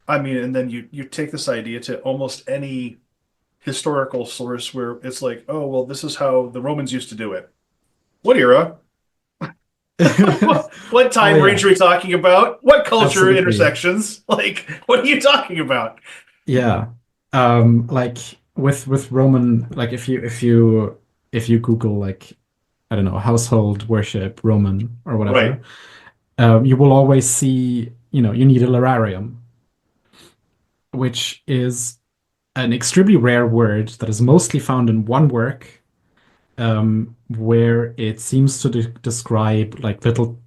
I mean, and then you take this idea to almost any historical source where it's like, oh, well, this is how the Romans used to do it. What era? What Oh time range yeah, are we talking about? What culture absolutely. intersections? Like, what are you talking about? Yeah. Like with Roman, like if you Google like I don't know, household worship Roman or Right. whatever, you will always see, you need a lararium, which is an extremely rare word that is mostly found in one work, where it seems to describe like little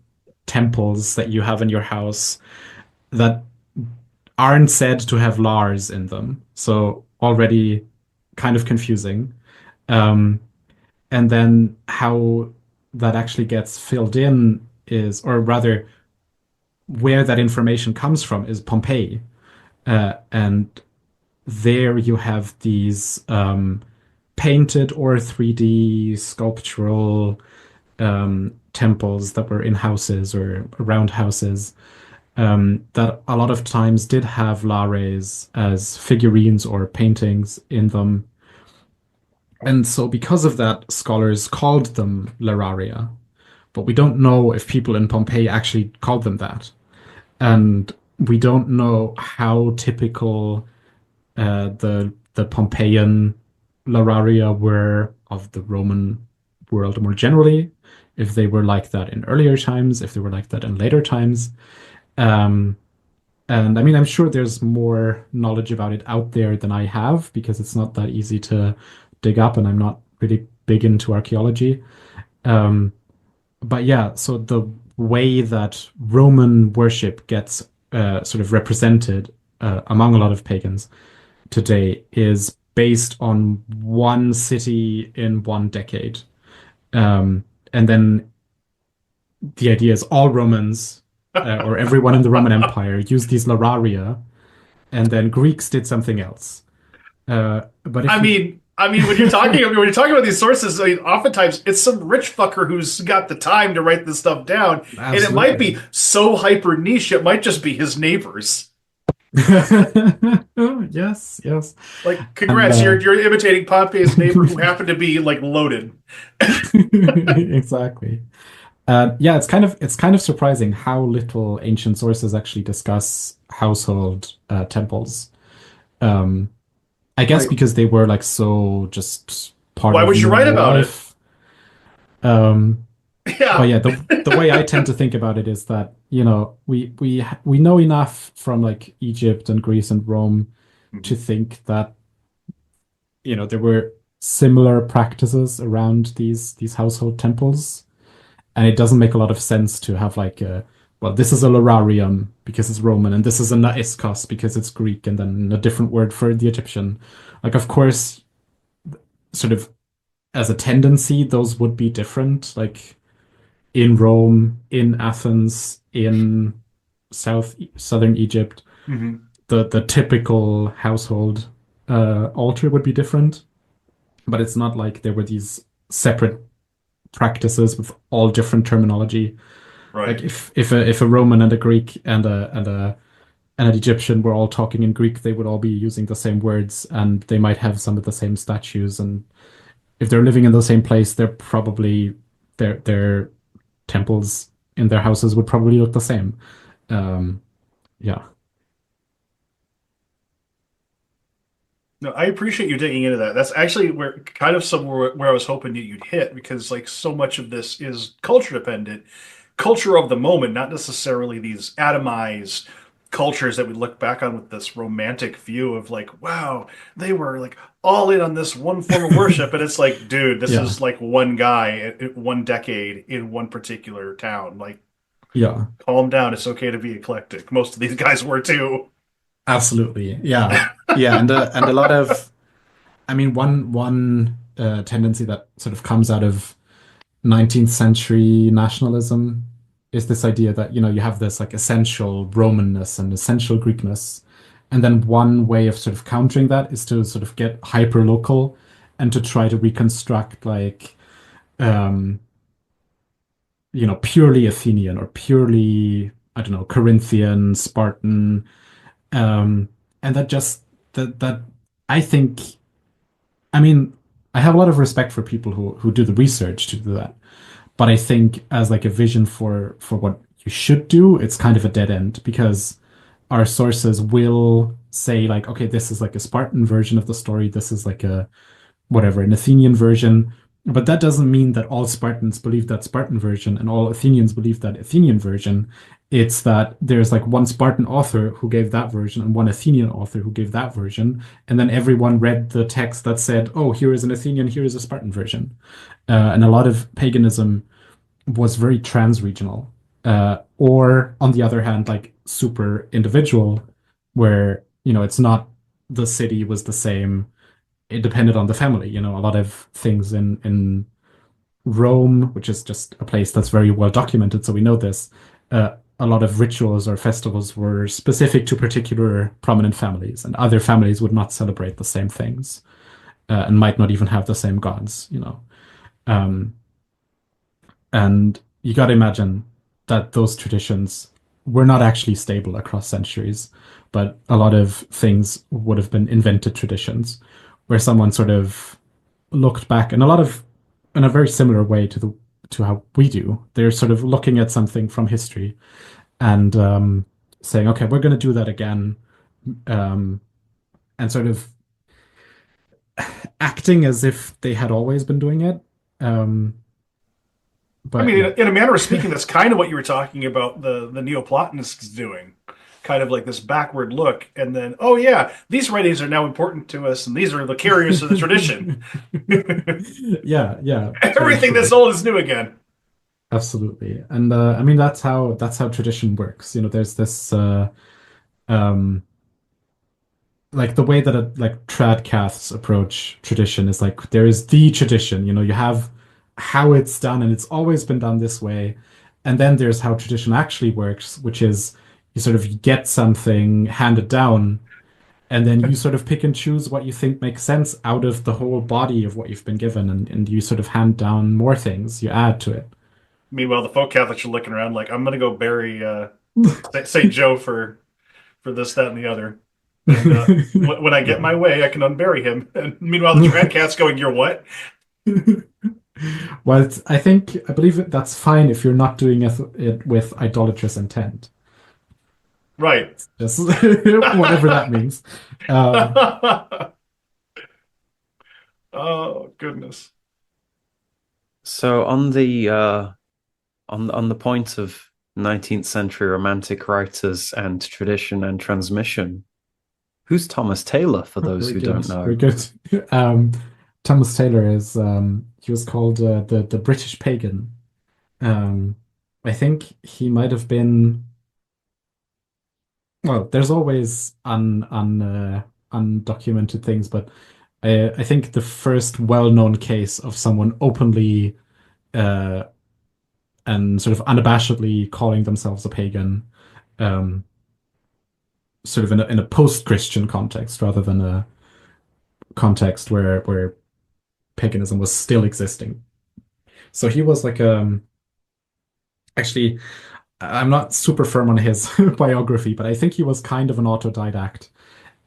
temples that you have in your house that aren't said to have Lars in them. So already kind of confusing. Um, and then how that actually gets filled in is, or rather, where that information comes from is Pompeii. And there you have these painted or 3D sculptural temples that were in houses or around houses, that a lot of times did have lares as figurines or paintings in them. And so, because of that, scholars called them lararia. But we don't know if people in Pompeii actually called them that. And we don't know how typical the Pompeian lararia were of the Roman world more generally, if they were like that in earlier times, if they were like that in later times. Um, and I mean, I'm sure there's more knowledge about it out there than I have because it's not that easy to dig up, and I'm not really big into archaeology. Um, but yeah, so the way that Roman worship gets sort of represented among a lot of pagans today is based on one city in one decade. Um, and then the idea is all Romans or everyone in the Roman Empire used these lararia, and then Greeks did something else. But if you When you're talking about these sources, I mean, oftentimes it's some rich fucker who's got the time to write this stuff down, and it might absolutely. be so hyper niche, it might just be his neighbors. Yes, yes. Like, And congrats, you're imitating Pompey's neighbor who happened to be like loaded. exactly. Yeah, it's kind of surprising how little ancient sources actually discuss household temples. Um, I guess Right. because they were like so just part Why of would you write normal about it? life. Um, but Yeah. yeah, the way I tend to think about it is that, we know enough from like Egypt and Greece and Rome to Mhm. think that, there were similar practices around these household temples. And it doesn't make a lot of sense to have like well, this is a lararium because it's Roman, and this is a naiscos because it's Greek, and then a different word for the Egyptian. Like, of course, sort of as a tendency, those would be different. Like in Rome, in Athens, in southern Egypt, Mhm. the typical household altar would be different. But it's not like there were these separate practices with all different terminology. Like Right. if a Roman and a Greek and an Egyptian were all talking in Greek, they would all be using the same words, and they might have some of the same statues. And if they're living in the same place, they're probably their temples in their houses would probably look the same. Um, yeah. No, I appreciate you digging into that. That's actually where kind of somewhere where I was hoping that you'd hit because like so much of this is culture dependent, culture of the moment, not necessarily these atomized cultures that we look back on with this romantic view of like, wow, they were like all in on this one form of worship. And it's like, dude, this Yeah. is like one guy at one decade in one particular town. Like, Yeah. calm down. It's okay to be eclectic. Most of these guys were too. Absolutely. Yeah. Yeah. And a lot of, I mean, one tendency that sort of comes out of 19th century nationalism is this idea that, you have this like essential Romanness and essential Greekness. And then one way of sort of countering that is to sort of get hyper local and to try to reconstruct like um, purely Athenian or purely, I don't know, Corinthian, Spartan. Um, and that I think, I mean, I have a lot of respect for people who do the research to do that. But I think as like a vision for what you should do, it's kind of a dead end because our sources will say like, okay, this is like a Spartan version of the story. This is like a whatever, an Athenian version. But that doesn't mean that all Spartans believe that Spartan version and all Athenians believe that Athenian version. It's that there's like one Spartan author who gave that version and one Athenian author who gave that version. And then everyone read the text that said, oh, here is an Athenian, here is a Spartan version. And a lot of paganism was very trans-regional. Or on the other hand, like super individual, where, it's not the city was the same. It depended on the family. A lot of things in Rome, which is just a place that's very well documented, so we know this. A lot of rituals or festivals were specific to particular prominent families, and other families would not celebrate the same things, and might not even have the same gods. Um, and you got to imagine that those traditions were not actually stable across centuries, but a lot of things would have been invented traditions where someone sort of looked back and a lot of in a very similar way to how we do. They're sort of looking at something from history and saying, okay, we're going to do that again, um, and sort of acting as if they had always been doing it. Um, I but mean, yeah. in a manner of speaking, that's kind of what you were talking about the Neoplatonists doing. Kind of like this backward look, and then, oh yeah, these writings are now important to us, and these are the carriers of the tradition. Yeah, yeah, very Everything true. that's old is new again. Absolutely. And I mean that's how tradition works. There's this um like the way that like tradcaths approach tradition is like there is the tradition. You have how it's done and it's always been done this way. And then there's how tradition actually works, which is you sort of get something handed down and then you sort of pick and choose what you think makes sense out of the whole body of what you've been given and you sort of hand down more things, you add to it. Meanwhile, the folk Catholics are looking around like, I'm gonna go bury Saint Joe for this, that, and the other. And when I get Yeah. my way, I can unbury him. And meanwhile, the Trad Cat's going, "You're what?" Well, I believe that's fine if you're not doing it with idolatrous intent. Right. Just whatever that means. Um, Oh goodness. So on the point of 19th century romantic writers and tradition and transmission, who's Thomas Taylor for those very who good, don't know? very good. Thomas Taylor is he was called the British pagan. Um, I think he might have been. Well, there's always undocumented things, but I think the first well-known case of someone openly uh, and sort of unabashedly calling themselves a pagan, um, sort of in a post-Christian context rather than a context where paganism was still existing. So he was like actually I'm not super firm on his biography, but I think he was kind of an autodidact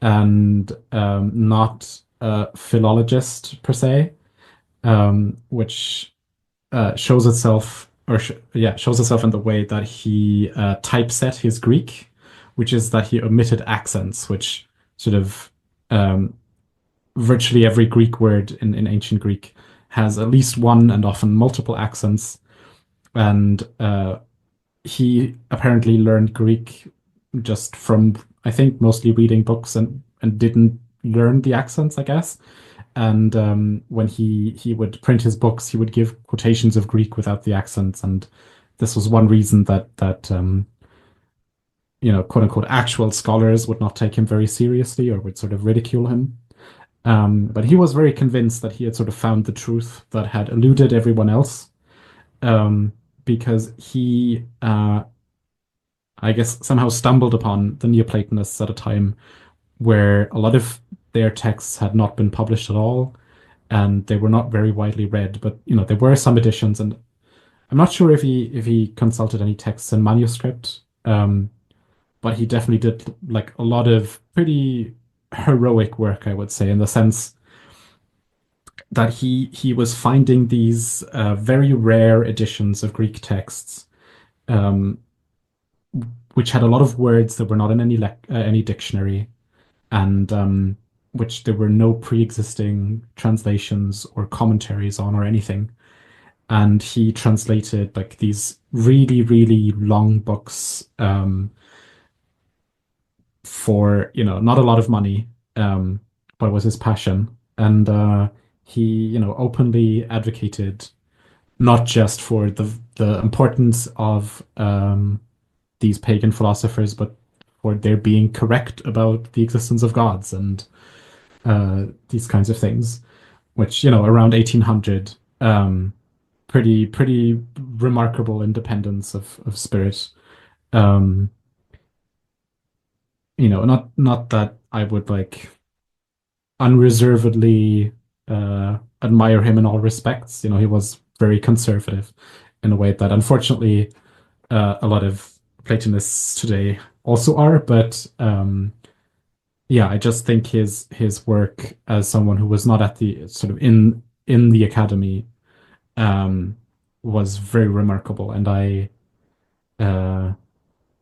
and not a philologist per se, which shows itself, or yeah, shows itself in the way that he typeset his Greek, which is that he omitted accents, which sort of um, virtually every Greek word in ancient Greek has at least one and often multiple accents, and he apparently learned Greek just from, I think, mostly reading books and didn't learn the accents, I guess. And when he would print his books, he would give quotations of Greek without the accents, and this was one reason that quote unquote actual scholars would not take him very seriously or would sort of ridicule him. But he was very convinced that he had sort of found the truth that had eluded everyone else, because he, I guess, somehow stumbled upon the Neoplatonists at a time where a lot of their texts had not been published at all, and they were not very widely read. But there were some editions, and I'm not sure if he consulted any texts in manuscript, but he definitely did like a lot of pretty heroic work, I would say, in the sense that he was finding these very rare editions of Greek texts, um, which had a lot of words that were not in any dictionary, and which there were no pre-existing translations or commentaries on or anything. And he translated like these really, really long books, for not a lot of money, but it was his passion. And he openly advocated not just for the importance of these pagan philosophers, but for their being correct about the existence of gods and these kinds of things, which around 1800, pretty remarkable independence of spirit. um not that I would like unreservedly admire him in all respects. He was very conservative in a way that unfortunately a lot of Platonists today also are. But yeah, I just think his work as someone who was not at the sort of in the academy um, was very remarkable, and uh,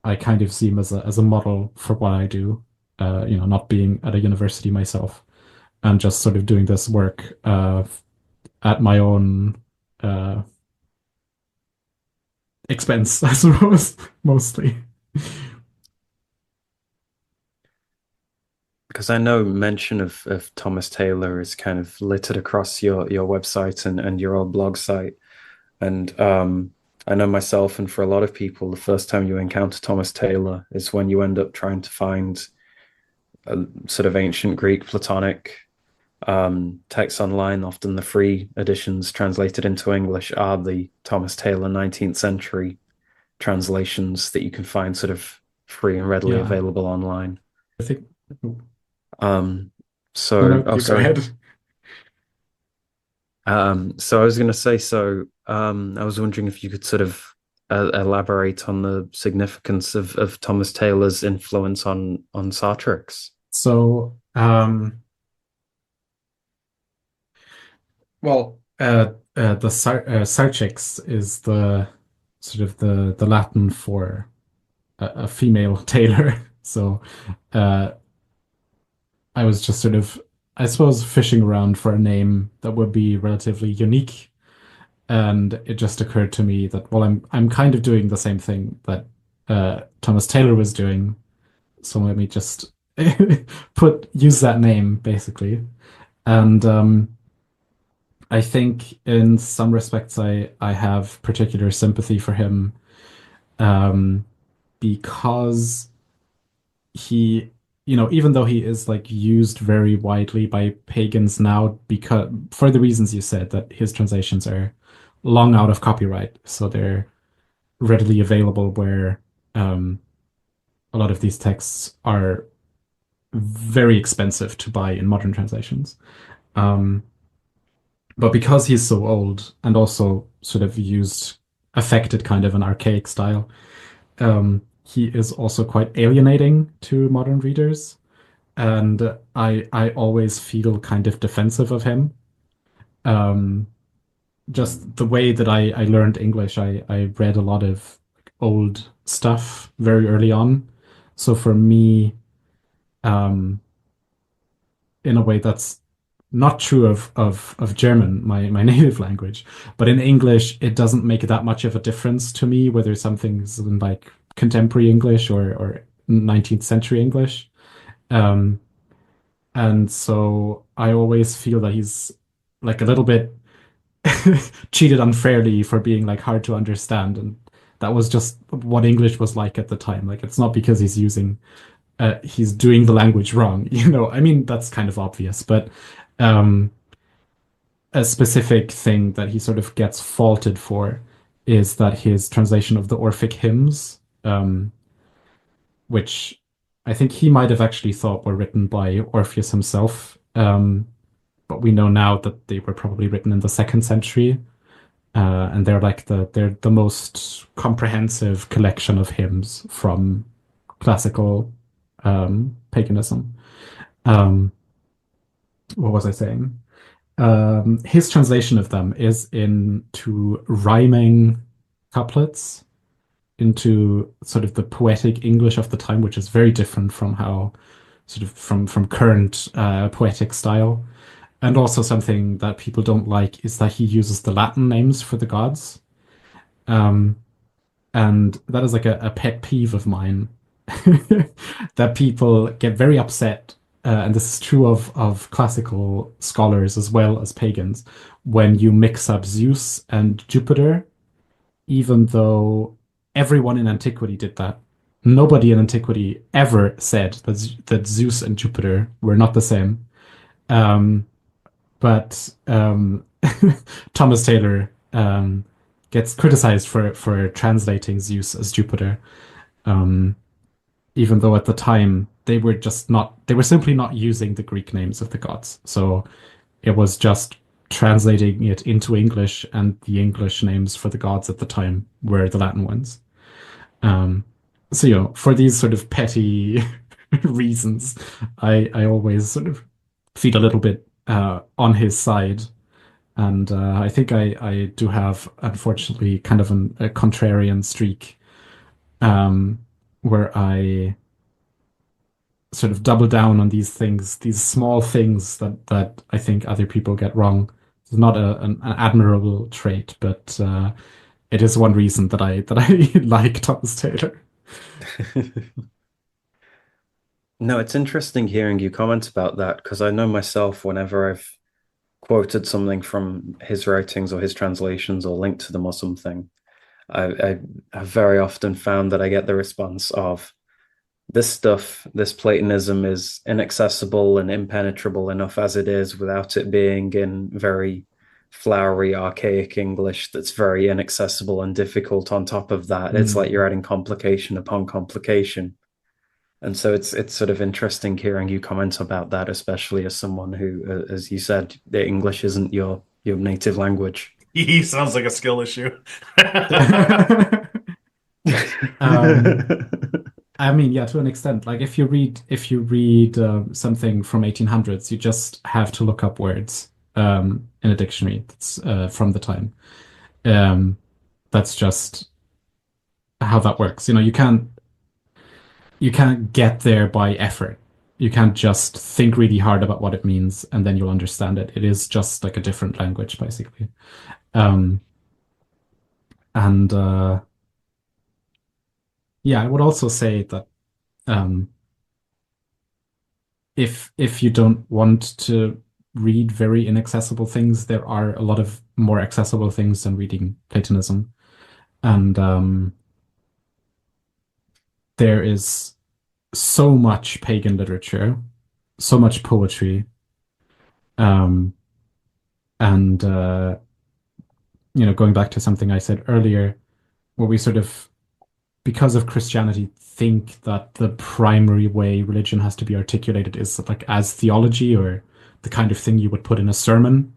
I kind of see him as a model for what I do. Not being at a university myself and just sort of doing this work at my own uh, expense, I suppose, mostly. Because I know mention of Thomas Taylor is kind of littered across your website and your old blog site. And I know myself, and for a lot of people, the first time you encounter Thomas Taylor is when you end up trying to find a sort of ancient Greek Platonic texts online. Often the free editions translated into English are the Thomas Taylor 19th century translations that you can find sort of free and readily Yeah, available online. I think. Um, No, no, so, oh, you go sorry. ahead. So I was going to say, I was wondering if you could sort of elaborate on the significance of Thomas Taylor's influence on Sartrix. So, well, the Sartrix is the sort of the Latin for a female tailor. So, uh, I was just sort of, I suppose, fishing around for a name that would be relatively unique, and it just occurred to me that, well, I'm kind of doing the same thing that Thomas Taylor was doing, so let me just use that name basically. And I think in some respects I have particular sympathy for him, um, because he, even though he is like used very widely by pagans now, because for the reasons you said, that his translations are long out of copyright, so they're readily available, where a lot of these texts are very expensive to buy in modern translations. Um, but because he's so old and also sort of affected kind of an archaic style, he is also quite alienating to modern readers. And I always feel kind of defensive of him. Um, just the way that I learned English, I read a lot of old stuff very early on. So for me, um, in a way that's not true of German, my native language, but in English, it doesn't make that much of a difference to me whether something's in like contemporary English or 19th century English. Um, and so I always feel that he's like a little bit cheated unfairly for being like hard to understand. And that was just what English was like at the time. Like it's not because he's doing the language wrong, you know. I mean, that's kind of obvious, but um, a specific thing that he sort of gets faulted for is that his translation of the Orphic hymns, which I think he might have actually thought were written by Orpheus himself, but we know now that they were probably written in the second century, and they're the most comprehensive collection of hymns from classical paganism. Um, what was I saying? His translation of them is into rhyming couplets into sort of the poetic English of the time, which is very different from how sort of from current poetic style. And also something that people don't like is that he uses the Latin names for the gods. Um, and that is like a pet peeve of mine that people get very upset, and this is true of classical scholars as well as pagans, when you mix up Zeus and Jupiter, even though everyone in antiquity did that. Nobody in antiquity ever said that Zeus and Jupiter were not the same. Um, but Thomas Taylor gets criticized for translating Zeus as Jupiter, um, even though at the time they were simply not using the Greek names of the gods. So it was just translating it into English, and the English names for the gods at the time were the Latin ones. Um, so, for these sort of petty reasons, I always sort of feel a little bit on his side. And I think I do have, unfortunately, kind of a contrarian streak, um, where I sort of double down on these things, these small things that I think other people get wrong. It's not an admirable trait, but it is one reason that I like Thomas Taylor. No, it's interesting hearing you comment about that because I know myself whenever I've quoted something from his writings or his translations or linked to them or something, I have very often found that I get the response of this stuff, this Platonism is inaccessible and impenetrable enough as it is without it being in very flowery, archaic English that's very inaccessible and difficult on top of that. It's like you're adding complication upon complication. And so it's sort of interesting hearing you comment about that, especially as someone who, as you said, the English isn't your native language. He sounds like a skill issue. I mean, yeah, to an extent. Like if you read something from 1800s, you just have to look up words in a dictionary that's from the time. Um, that's just how that works. You can't get there by effort. You can't just think really hard about what it means and then you'll understand it. It is just like a different language, basically. Um, and yeah, I would also say that um, if you don't want to read very inaccessible things, there are a lot of more accessible things than reading Platonism. And there is so much pagan literature, so much poetry, um, and going back to something I said earlier, where we sort of, because of Christianity, think that the primary way religion has to be articulated is like as theology or the kind of thing you would put in a sermon.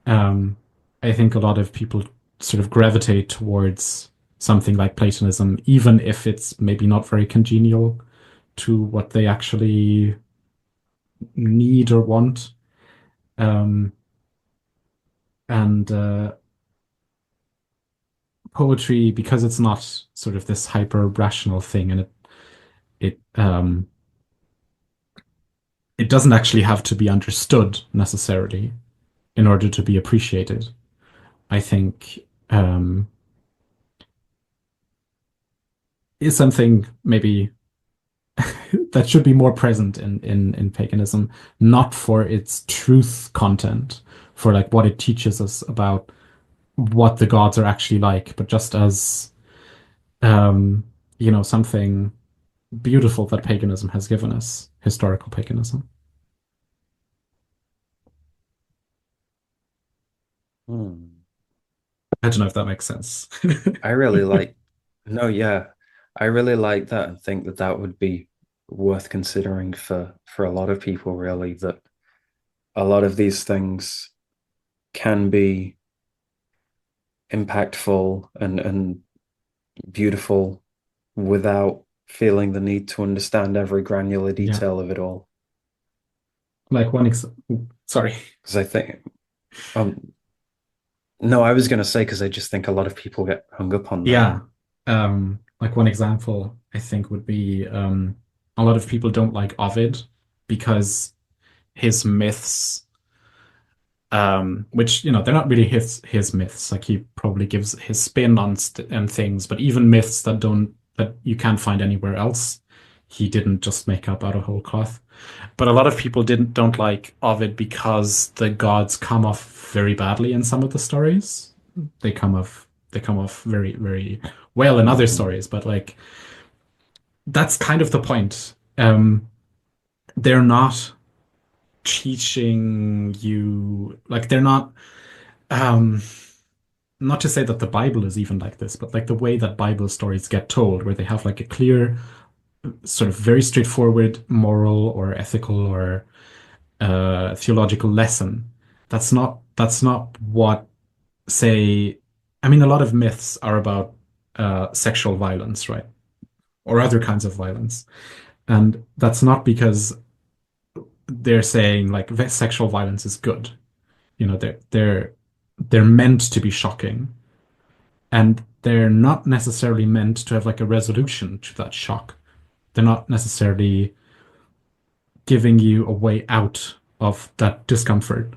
Um, I think a lot of people sort of gravitate towards something like Platonism, even if it's maybe not very congenial to what they actually need or want. Um, and poetry, because it's not sort of this hyper rational thing, and it it doesn't actually have to be understood necessarily in order to be appreciated. I think is something maybe that should be more present in paganism, not for its truth content, for like what it teaches us about what the gods are actually like, but just as um, something beautiful that paganism has given us, historical paganism. Hmm. I don't know if that makes sense. I really like, no, yeah, I really like that and think that that would be worth considering for a lot of people, really, that a lot of these things can be impactful and beautiful without feeling the need to understand every granular Yeah. detail of it all. Like sorry. Because I think, um, no, I was going to say because I just think a lot of people get hung up on that. Yeah. Like one example I think would be a lot of people don't like Ovid because his myths, which they're not really his myths. Like he probably gives his spin on and things, but even myths that you can't find anywhere else, he didn't just make up out of whole cloth. But a lot of people don't like Ovid because the gods come off very badly in some of the stories. They come off very, very well in other Mhm. stories, but like that's kind of the point. They're not teaching you, like they're um not to say that the Bible is even like this, but like the way that Bible stories get told, where they have like a clear, sort of very straightforward moral or ethical or theological lesson. That's not what, say, I mean, a lot of myths are about sexual violence, right? Or other kinds of violence. And that's not because they're saying like sexual violence is good. They're meant to be shocking, and they're not necessarily meant to have like a resolution to that shock. They're not necessarily giving you a way out of that discomfort.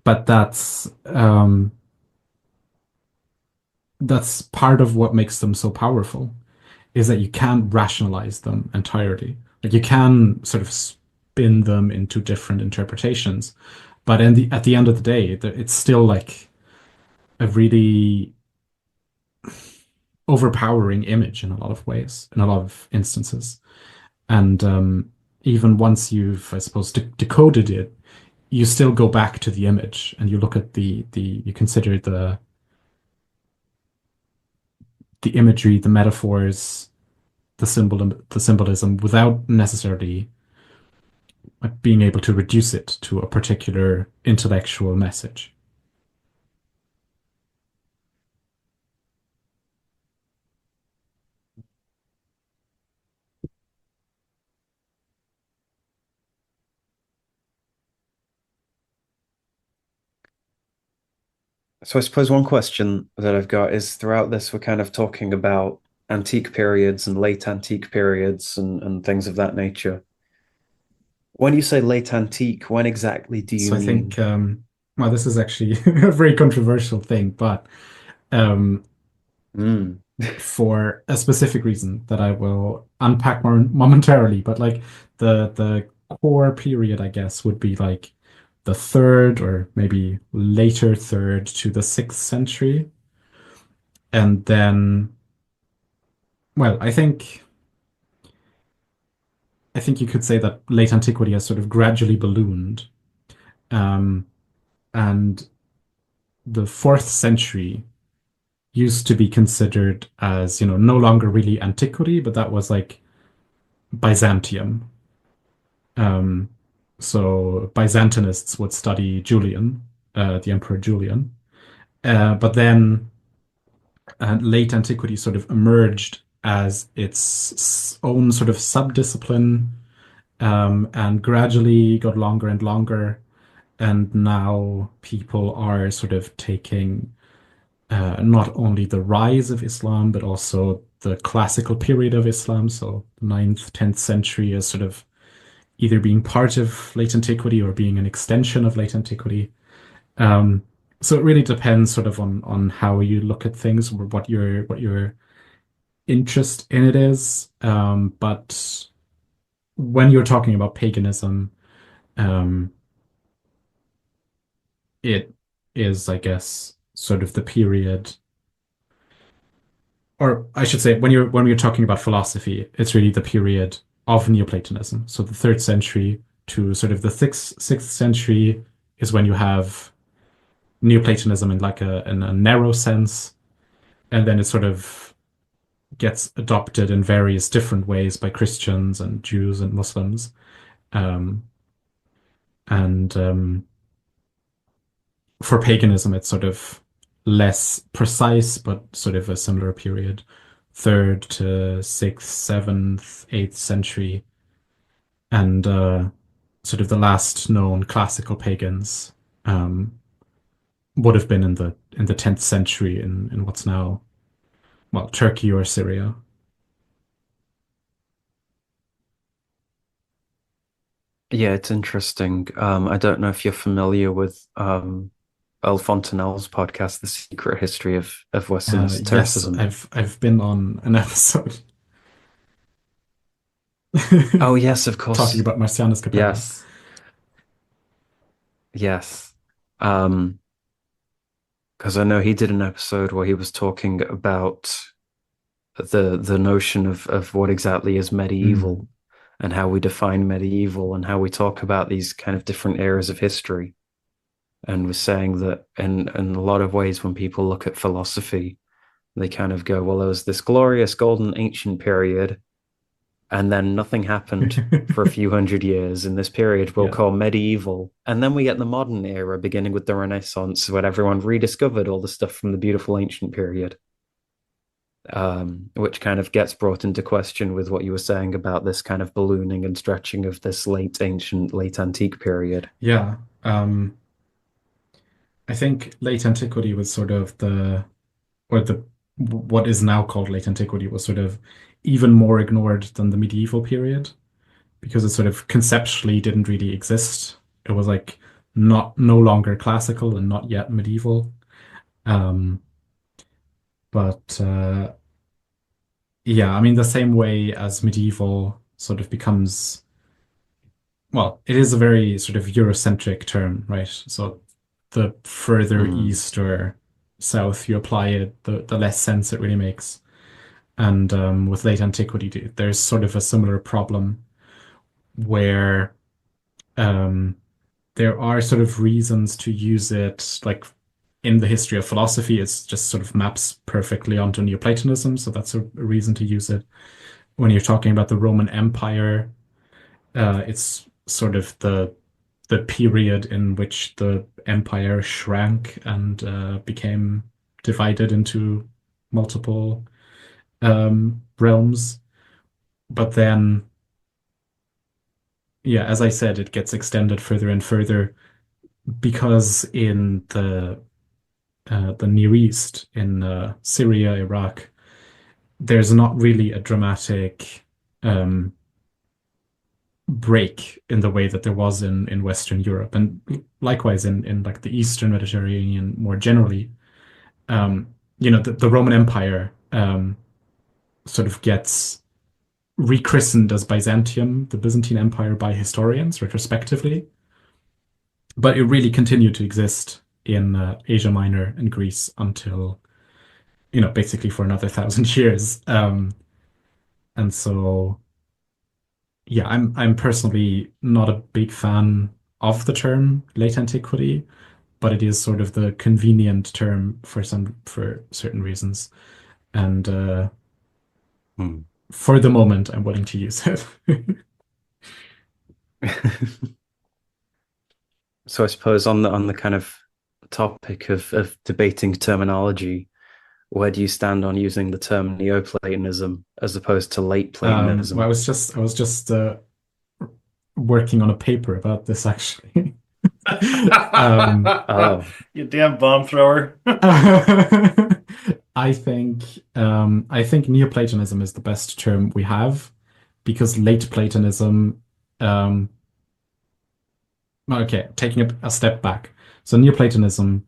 But that's part of what makes them so powerful, is that you can't rationalize them entirely. Like you can sort of spin them into different interpretations, but at the end of the day, it's still like a really overpowering image in a lot of ways, in a lot of instances. And even once you've, I suppose, decoded it, you still go back to the image and you look at you consider the imagery, the metaphors, the symbolism, without necessarily being able to reduce it to a particular intellectual message. So I suppose one question that I've got is throughout this, we're kind of talking about antique periods and late antique periods and things of that nature. When you say late antique, when exactly do you So I mean? think, well, this is actually a very controversial thing, but um, Mm. for a specific reason that I will unpack more momentarily, but like the core period, I guess, would be like the third or maybe later third to the sixth century. And then, well, I think you could say that late antiquity has sort of gradually ballooned. Um, and the fourth century used to be considered as, no longer really antiquity, but that was like Byzantium. Um, so Byzantinists would study Julian, the Emperor Julian. But then late antiquity sort of emerged as its own sort of subdiscipline, and gradually got longer and longer. And now people are sort of taking not only the rise of Islam, but also the classical period of Islam, so ninth, 10th century, as sort of either being part of late antiquity or being an extension of late antiquity. Um, so it really depends sort of on how you look at things, or what your interest in it is. But when you're talking about paganism, um, it is, I guess, sort of the period, or I should say, when you're talking about philosophy, it's really the period of Neoplatonism. So the third century to sort of the sixth century is when you have Neoplatonism in like in a narrow sense, and then it sort of gets adopted in various different ways by Christians and Jews and Muslims. Um, and For paganism, it's sort of less precise, but sort of a similar period, third to sixth, seventh, eighth century, and sort of the last known classical pagans um, would have been in the 10th century in what's now, well, Turkey or Syria. Yeah, it's interesting. I don't know if you're familiar with Earl Fontenelle's podcast, The Secret History of Western Yes, Esotericism. I've been on an episode Oh, yes, of talking course. about Martiana's Capella. Yes. Yes. Um, because I know he did an episode where he was talking about the notion of what exactly is medieval and how we define medieval and how we talk about these kind of different eras of history. And was saying that in a lot of ways, when people look at philosophy, they kind of go, well, there was this glorious golden ancient period, and then nothing happened for a few hundred years in this period we'll Yeah. call medieval. And then we get the modern era, beginning with the Renaissance, when everyone rediscovered all the stuff from the beautiful ancient period. Which kind of gets brought into question with what you were saying about this kind of ballooning and stretching of this late ancient, late antique period. Yeah. I think late antiquity was sort of what is now called late antiquity was sort of even more ignored than the medieval period because it sort of conceptually didn't really exist. It was like no longer classical and not yet medieval. Um, but Yeah, I mean the same way as medieval sort of becomes, well, it is a very sort of Eurocentric term, right? So the further Mm. east or south you apply it, the less sense it really makes. And with late antiquity, there's sort of a similar problem where um, there are sort of reasons to use it, like in the history of philosophy, it's just sort of maps perfectly onto Neoplatonism, so that's a reason to use it. When you're talking about the Roman Empire, it's sort of the period in which the empire shrank and became divided into multiple realms. But then, yeah, as I said, it gets extended further and further because in the Near East, in Syria, Iraq, there's not really a dramatic break in the way that there was in Western Europe, and likewise in like the Eastern Mediterranean more generally. The Roman Empire sort of gets rechristened as Byzantium, the Byzantine Empire, by historians retrospectively, but it really continued to exist in Asia Minor and Greece until, basically for another 1,000 years. And so, yeah, I'm personally not a big fan of the term late antiquity, but it is sort of the convenient term for certain reasons. And Mm. for the moment, I'm willing to use it. So I suppose on the kind of topic of debating terminology, where do you stand on using the term Neoplatonism as opposed to late Platonism? Well, I was just working on a paper about this actually. Oh. You damn bomb thrower. I think Neoplatonism is the best term we have because late Platonism, okay, taking a step back. So Neoplatonism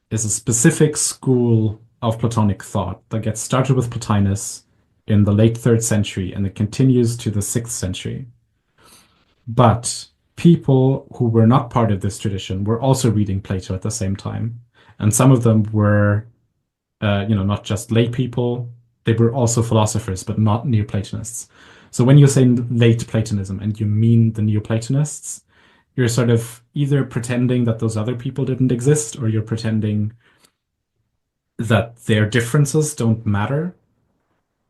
is a specific school of Platonic thought that gets started with Plotinus in the late third century and it continues to the sixth century. But people who were not part of this tradition were also reading Plato at the same time. And some of them were, not just lay people, they were also philosophers, but not Neoplatonists. So when you say late Platonism and you mean the Neoplatonists, you're sort of either pretending that those other people didn't exist, or you're pretending that their differences don't matter.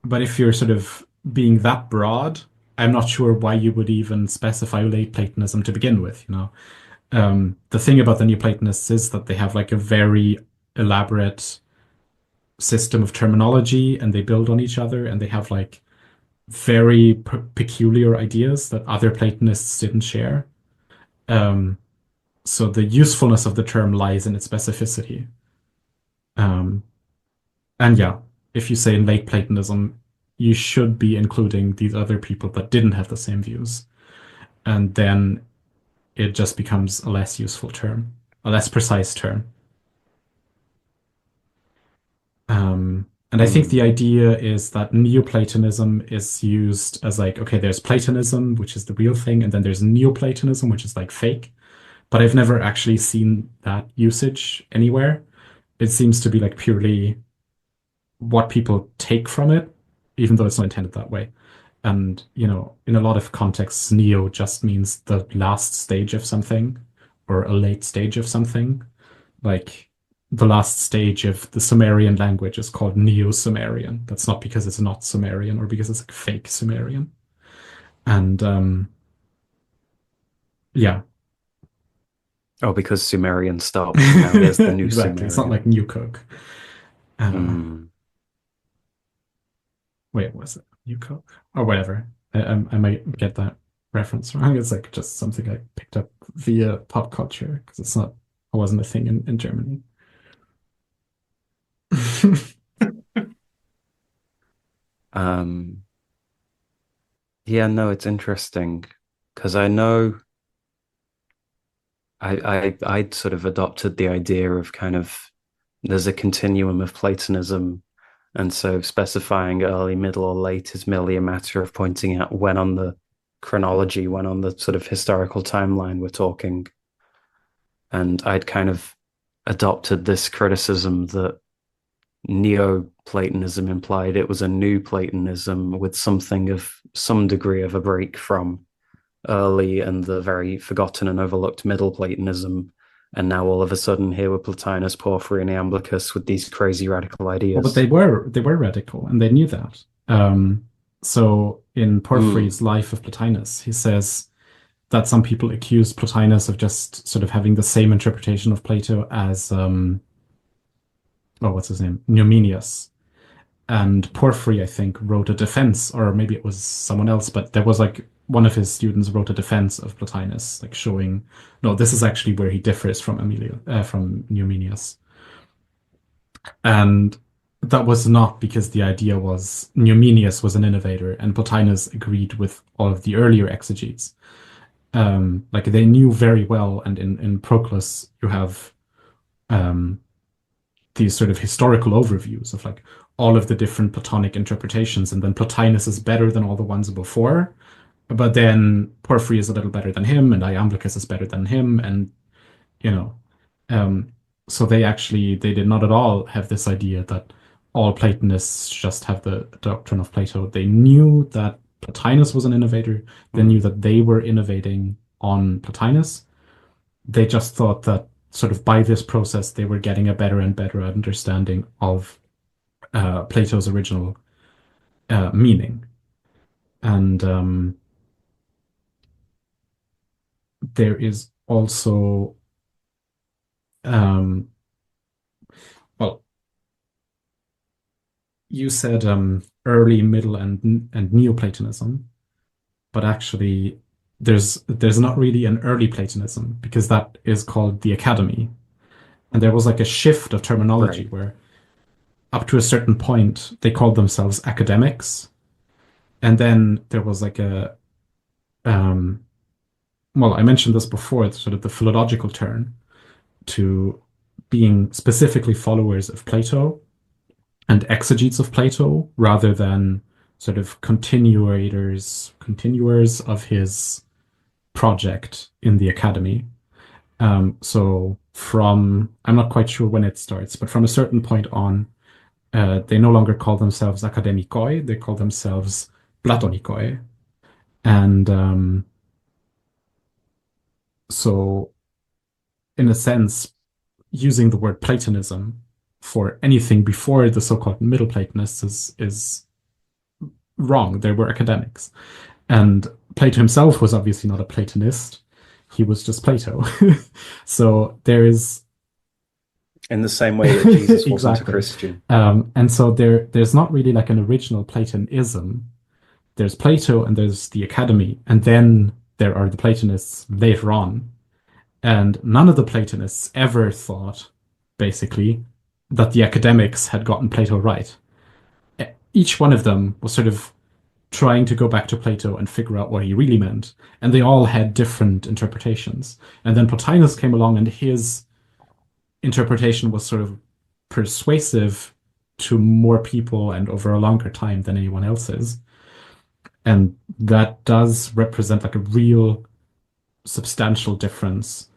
But if you're sort of being that broad, I'm not sure why you would even specify late Platonism to begin with, you know. The thing about the Neoplatonists is that they have like a very elaborate system of terminology, and they build on each other, and they have like very peculiar ideas that other Platonists didn't share. Um, so the usefulness of the term lies in its specificity. Um, and yeah, if you say in late Platonism, you should be including these other people that didn't have the same views. And then it just becomes a less useful term, a less precise term. And I think the idea is that Neoplatonism is used as like, okay, there's Platonism, which is the real thing, and then there's Neoplatonism, which is like fake. But I've never actually seen that usage anywhere. It seems to be like purely what people take from it, even though it's not intended that way. And, in a lot of contexts, neo just means the last stage of something or a late stage of something. Like the last stage of the Sumerian language is called Neo-Sumerian. That's not because it's not Sumerian or because it's like fake Sumerian. And yeah. Oh, because Sumerian stopped. Now there's the new Exactly. It's not like New Coke. Wait, was it New Coke? Or whatever. I might get that reference wrong. It's like just something I picked up via pop culture because it wasn't a thing in Germany. Yeah, no, it's interesting because I know I'd sort of adopted the idea of kind of there's a continuum of Platonism, and so specifying early, middle, or late is merely a matter of pointing out when on the chronology, when on the sort of historical timeline we're talking. And I'd kind of adopted this criticism that Neoplatonism implied it was a new Platonism with something of some degree of a break from early and the very forgotten and overlooked Middle Platonism. And now all of a sudden here were Plotinus, Porphyry, and Iamblichus with these crazy radical ideas. Well, but they were radical, and they knew that. So in Porphyry's Life of Plotinus, he says that some people accuse Plotinus of just sort of having the same interpretation of Plato as what's his name? Numenius. And Porphyry, I think, wrote a defense, or maybe it was someone else, but there was like one of his students wrote a defense of Plotinus, like showing, no, this is actually where he differs from from Numenius. And that was not because the idea was Numenius was an innovator and Plotinus agreed with all of the earlier exegetes. Like they knew very well, and in Proclus you have these sort of historical overviews of like all of the different Platonic interpretations, and then Plotinus is better than all the ones before, but then Porphyry is a little better than him, and Iamblichus is better than him, and so they did not at all have this idea that all Platonists just have the doctrine of Plato. They knew that Plotinus was an innovator. They knew that they were innovating on Plotinus. They just thought that sort of by this process, they were getting a better and better understanding of Plato's original meaning. And there is also, well, you said early, middle, and Neoplatonism, but actually there's not really an early Platonism because that is called the Academy. And there was like a shift of terminology where up to a certain point they called themselves academics. And then there was like a well, I mentioned this before, it's sort of the philological turn to being specifically followers of Plato and exegetes of Plato rather than sort of continuers of his project in the academy. So I'm not quite sure when it starts, but from a certain point on, they no longer call themselves akademikoi, they call themselves platonikoi. And so, in a sense, using the word Platonism for anything before the so-called Middle Platonists is wrong. They were academics. And Plato himself was obviously not a Platonist. He was just Plato. So there is... In the same way that Jesus wasn't a Exactly. Christian. And so there's not really like an original Platonism. There's Plato and there's the academy, and then there are the Platonists later on. And none of the Platonists ever thought, basically, that the academics had gotten Plato right. Each one of them was sort of trying to go back to Plato and figure out what he really meant. And they all had different interpretations. And then Plotinus came along, and his interpretation was sort of persuasive to more people and over a longer time than anyone else's. And that does represent like a real substantial difference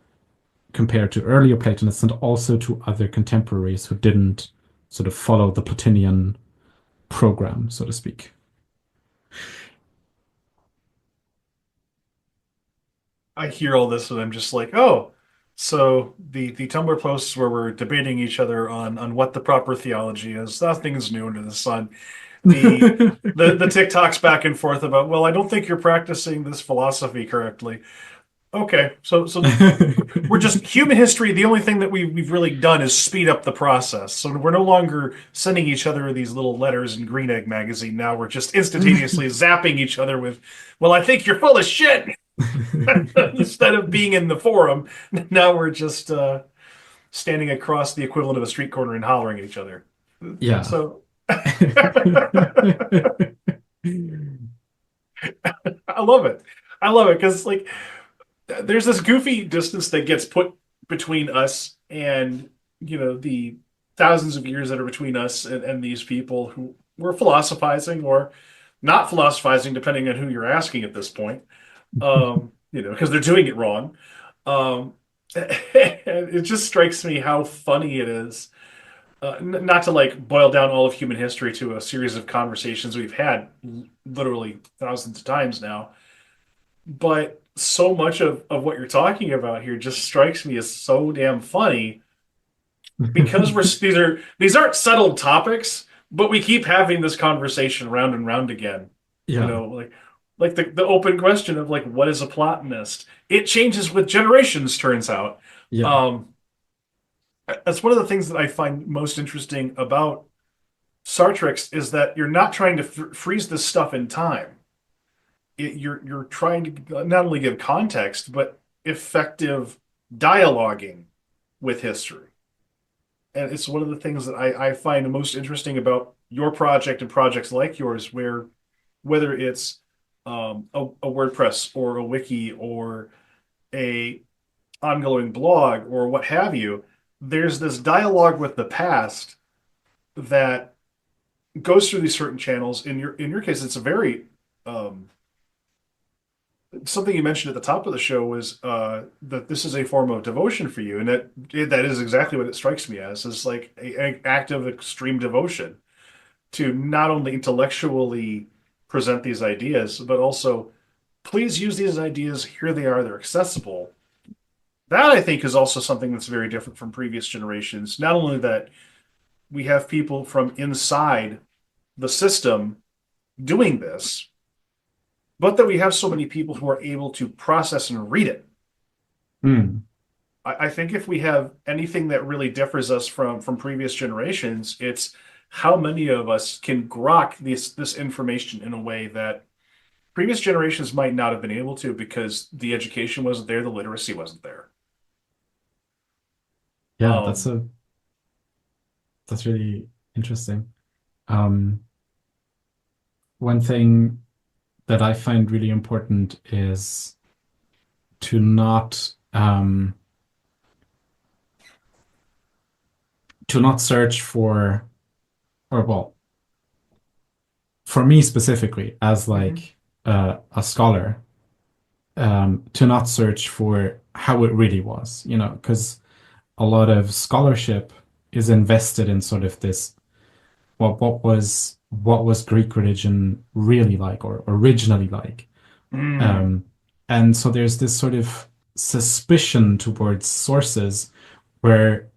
compared to earlier Platonists and also to other contemporaries who didn't sort of follow the Platonian program, so to speak. I hear all this and I'm just like, oh, so the Tumblr posts where we're debating each other on what the proper theology is, nothing's new under the sun. The TikToks back and forth about, well, I don't think you're practicing this philosophy correctly. Okay, so we're just human history. The only thing that we've really done is speed up the process. So we're no longer sending each other these little letters in Green Egg magazine. Now we're just instantaneously zapping each other with, well, I think you're full of shit. Instead of being in the forum, now we're just standing across the equivalent of a street corner and hollering at each other. Yeah. So I love it. I love it because like there's this goofy distance that gets put between us and the thousands of years that are between us and these people who were philosophizing or not philosophizing, depending on who you're asking at this point. Because they're doing it wrong. It just strikes me how funny it is. Not to like boil down all of human history to a series of conversations we've had literally thousands of times now, but so much of what you're talking about here just strikes me as so damn funny because these aren't settled topics, but we keep having this conversation round and round again. Yeah. Like the open question of like, what is a Platonist? It changes with generations, turns out. Yeah. That's one of the things that I find most interesting about Sartrix is that you're not trying to freeze this stuff in time. You're trying to not only give context, but effective dialoguing with history. And it's one of the things that I find the most interesting about your project and projects like yours, where whether it's a WordPress or a wiki or a ongoing blog or what have you, there's this dialogue with the past that goes through these certain channels. In your case, it's a very something you mentioned at the top of the show was that this is a form of devotion for you, and that is exactly what it strikes me as, is like an act of extreme devotion to not only intellectually present these ideas, but also please use these ideas. Here they are. They're accessible. That I think is also something that's very different from previous generations. Not only that we have people from inside the system doing this, but that we have so many people who are able to process and read it. I think if we have anything that really differs us from previous generations, it's how many of us can grok this information in a way that previous generations might not have been able to because the education wasn't there, the literacy wasn't there. Yeah, that's really interesting. One thing that I find really important is to not search for, or well, for me specifically, as like a scholar, to not search for how it really was, because a lot of scholarship is invested in sort of this what was Greek religion really like or originally like. Mm. Um, and so there's this sort of suspicion towards sources where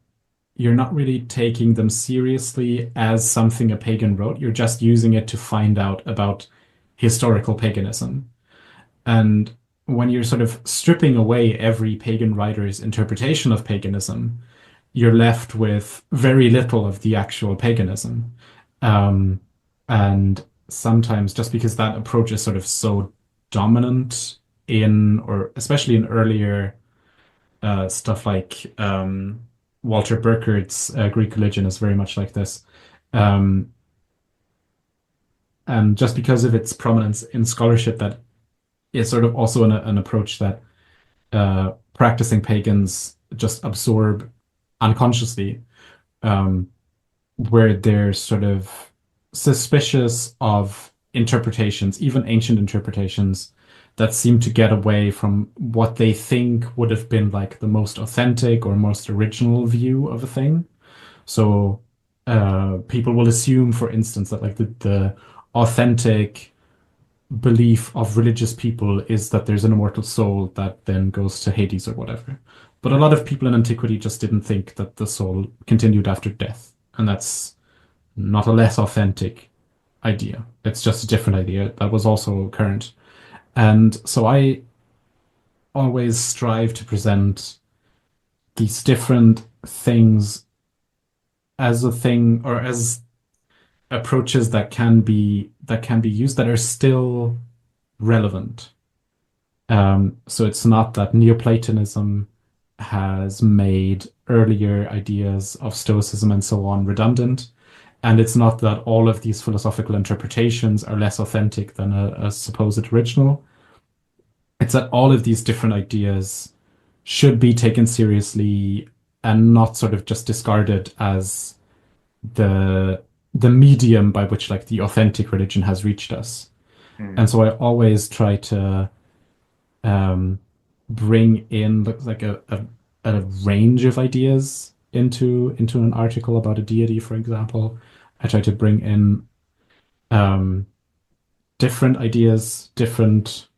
you're not really taking them seriously as something a pagan wrote. You're just using it to find out about historical paganism. And when you're sort of stripping away every pagan writer's interpretation of paganism, you're left with very little of the actual paganism. Um, and sometimes just because that approach is sort of so dominant or especially in earlier stuff like Walter Burkhart's Greek religion is very much like this. Um, and just because of its prominence in scholarship, that is sort of also an approach that practicing pagans just absorb unconsciously, um, where they're sort of suspicious of interpretations, even ancient interpretations, that seem to get away from what they think would have been like the most authentic or most original view of a thing. So people will assume, for instance, that like the authentic belief of religious people is that there's an immortal soul that then goes to Hades or whatever. But a lot of people in antiquity just didn't think that the soul continued after death. And that's not a less authentic idea. It's just a different idea that was also current. And so I always strive to present these different things as a thing or as approaches that can be used that are still relevant. So it's not that Neoplatonism has made earlier ideas of Stoicism and so on redundant, and it's not that all of these philosophical interpretations are less authentic than a supposed original. It's that all of these different ideas should be taken seriously and not sort of just discarded as the the medium by which like the authentic religion has reached us. Mm. And so I always try to um, bring in like a range of ideas into an article about a deity, for example. I try to bring in um, different ideas, different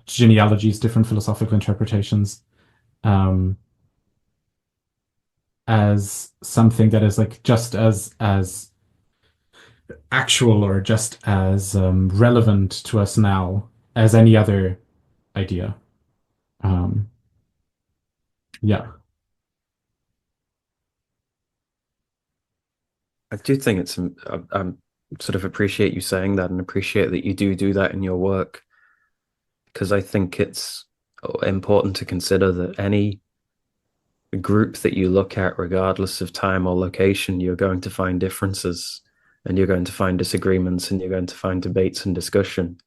genealogies, different philosophical interpretations, um, as something that is like just as actual or just as relevant to us now as any other idea. Um, yeah. I do think I'm sort of appreciate you saying that and appreciate that you do that in your work, because I think it's important to consider that any group that you look at, regardless of time or location, you're going to find differences and you're going to find disagreements and you're going to find debates and discussion.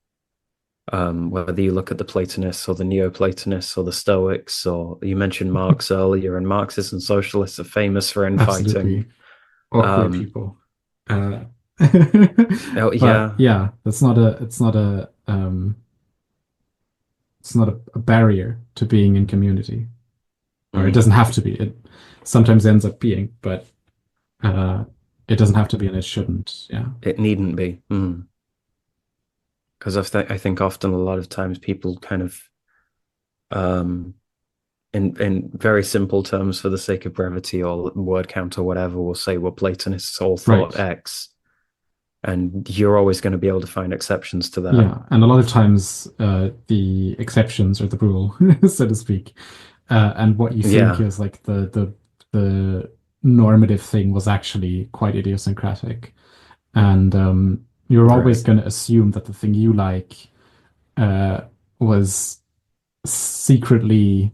Whether you look at the Platonists or the Neoplatonists or the Stoics, or you mentioned Marx earlier, and Marxists and socialists are famous for infighting. Absolutely. Awkward people. Uh, Oh but yeah, yeah, it's not a barrier to being in community. Or it doesn't have to be. It sometimes ends up being, but uh, it doesn't have to be and it shouldn't. Yeah. it needn't be. Because I think often a lot of times people kind of in very simple terms for the sake of brevity or word count or whatever will say, well, Platonists all thought Right. X, and you're always going to be able to find exceptions to that. Yeah. And a lot of times the exceptions are the rule, so to speak. And what you think Yeah. is like the normative thing was actually quite idiosyncratic. And you're always Right. going to assume that the thing you like was secretly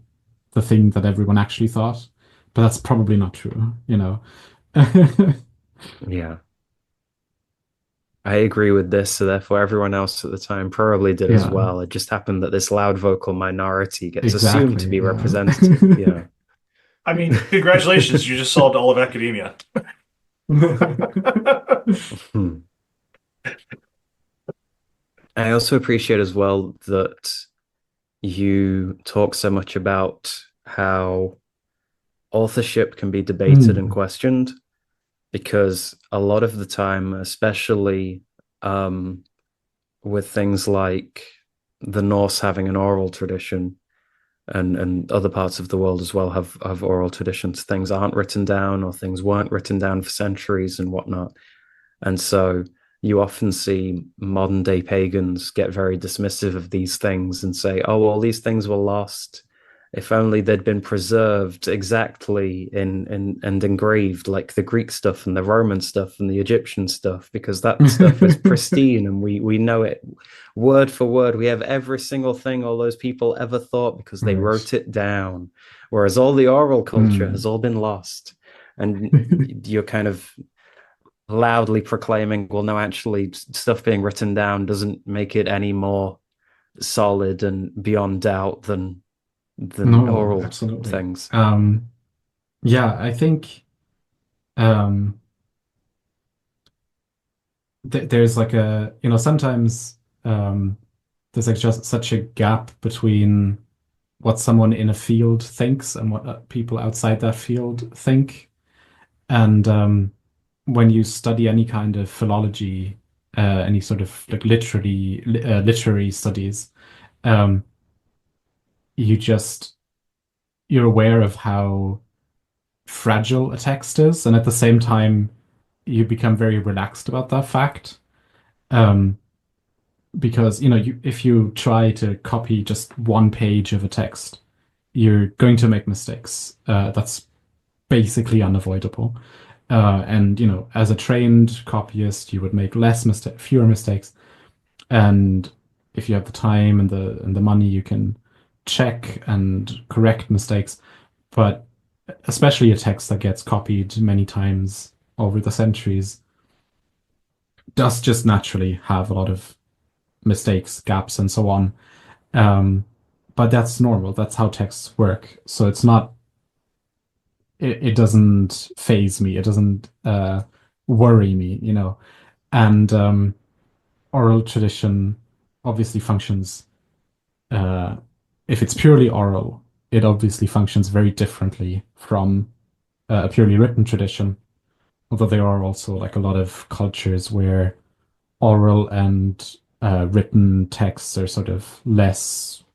the thing that everyone actually thought, but that's probably not true. Yeah. I agree with this, so therefore everyone else at the time probably did as Yeah, well. It just happened that this loud vocal minority gets assumed to exactly. be Yeah. representative. Yeah. I mean, congratulations, you just solved all of academia. I also appreciate as well that you talk so much about how authorship can be debated and questioned, because a lot of the time, especially with things like the Norse having an oral tradition, and other parts of the world as well have oral traditions, things aren't written down, or things weren't written down for centuries and whatnot. And so you often see modern day pagans get very dismissive of these things and say, oh, well, these things were lost. If only they'd been preserved exactly and engraved, like the Greek stuff and the Roman stuff and the Egyptian stuff, because that stuff is pristine and we know it word for word. We have every single thing all those people ever thought because they wrote it down. Whereas all the oral culture has all been lost. And you're kind of loudly proclaiming, well, no, actually, stuff being written down doesn't make it any more solid and beyond doubt than oral absolutely. things. Yeah, I think there's like sometimes there's like just such a gap between what someone in a field thinks and what people outside that field think. And when you study any kind of philology, any sort of like literary studies, um, you're aware of how fragile a text is, and at the same time, you become very relaxed about that fact. Um, because if you try to copy just one page of a text, you're going to make mistakes. That's basically unavoidable. And as a trained copyist, you would make fewer mistakes. And if you have the time and the money, you can check and correct mistakes. But especially a text that gets copied many times over the centuries does just naturally have a lot of mistakes, gaps, and so on. But that's normal. That's how texts work. So it's not. It doesn't faze me. It doesn't worry me. And oral tradition obviously functions. If it's purely oral, it obviously functions very differently from a purely written tradition. Although there are also like a lot of cultures where oral and written texts are sort of less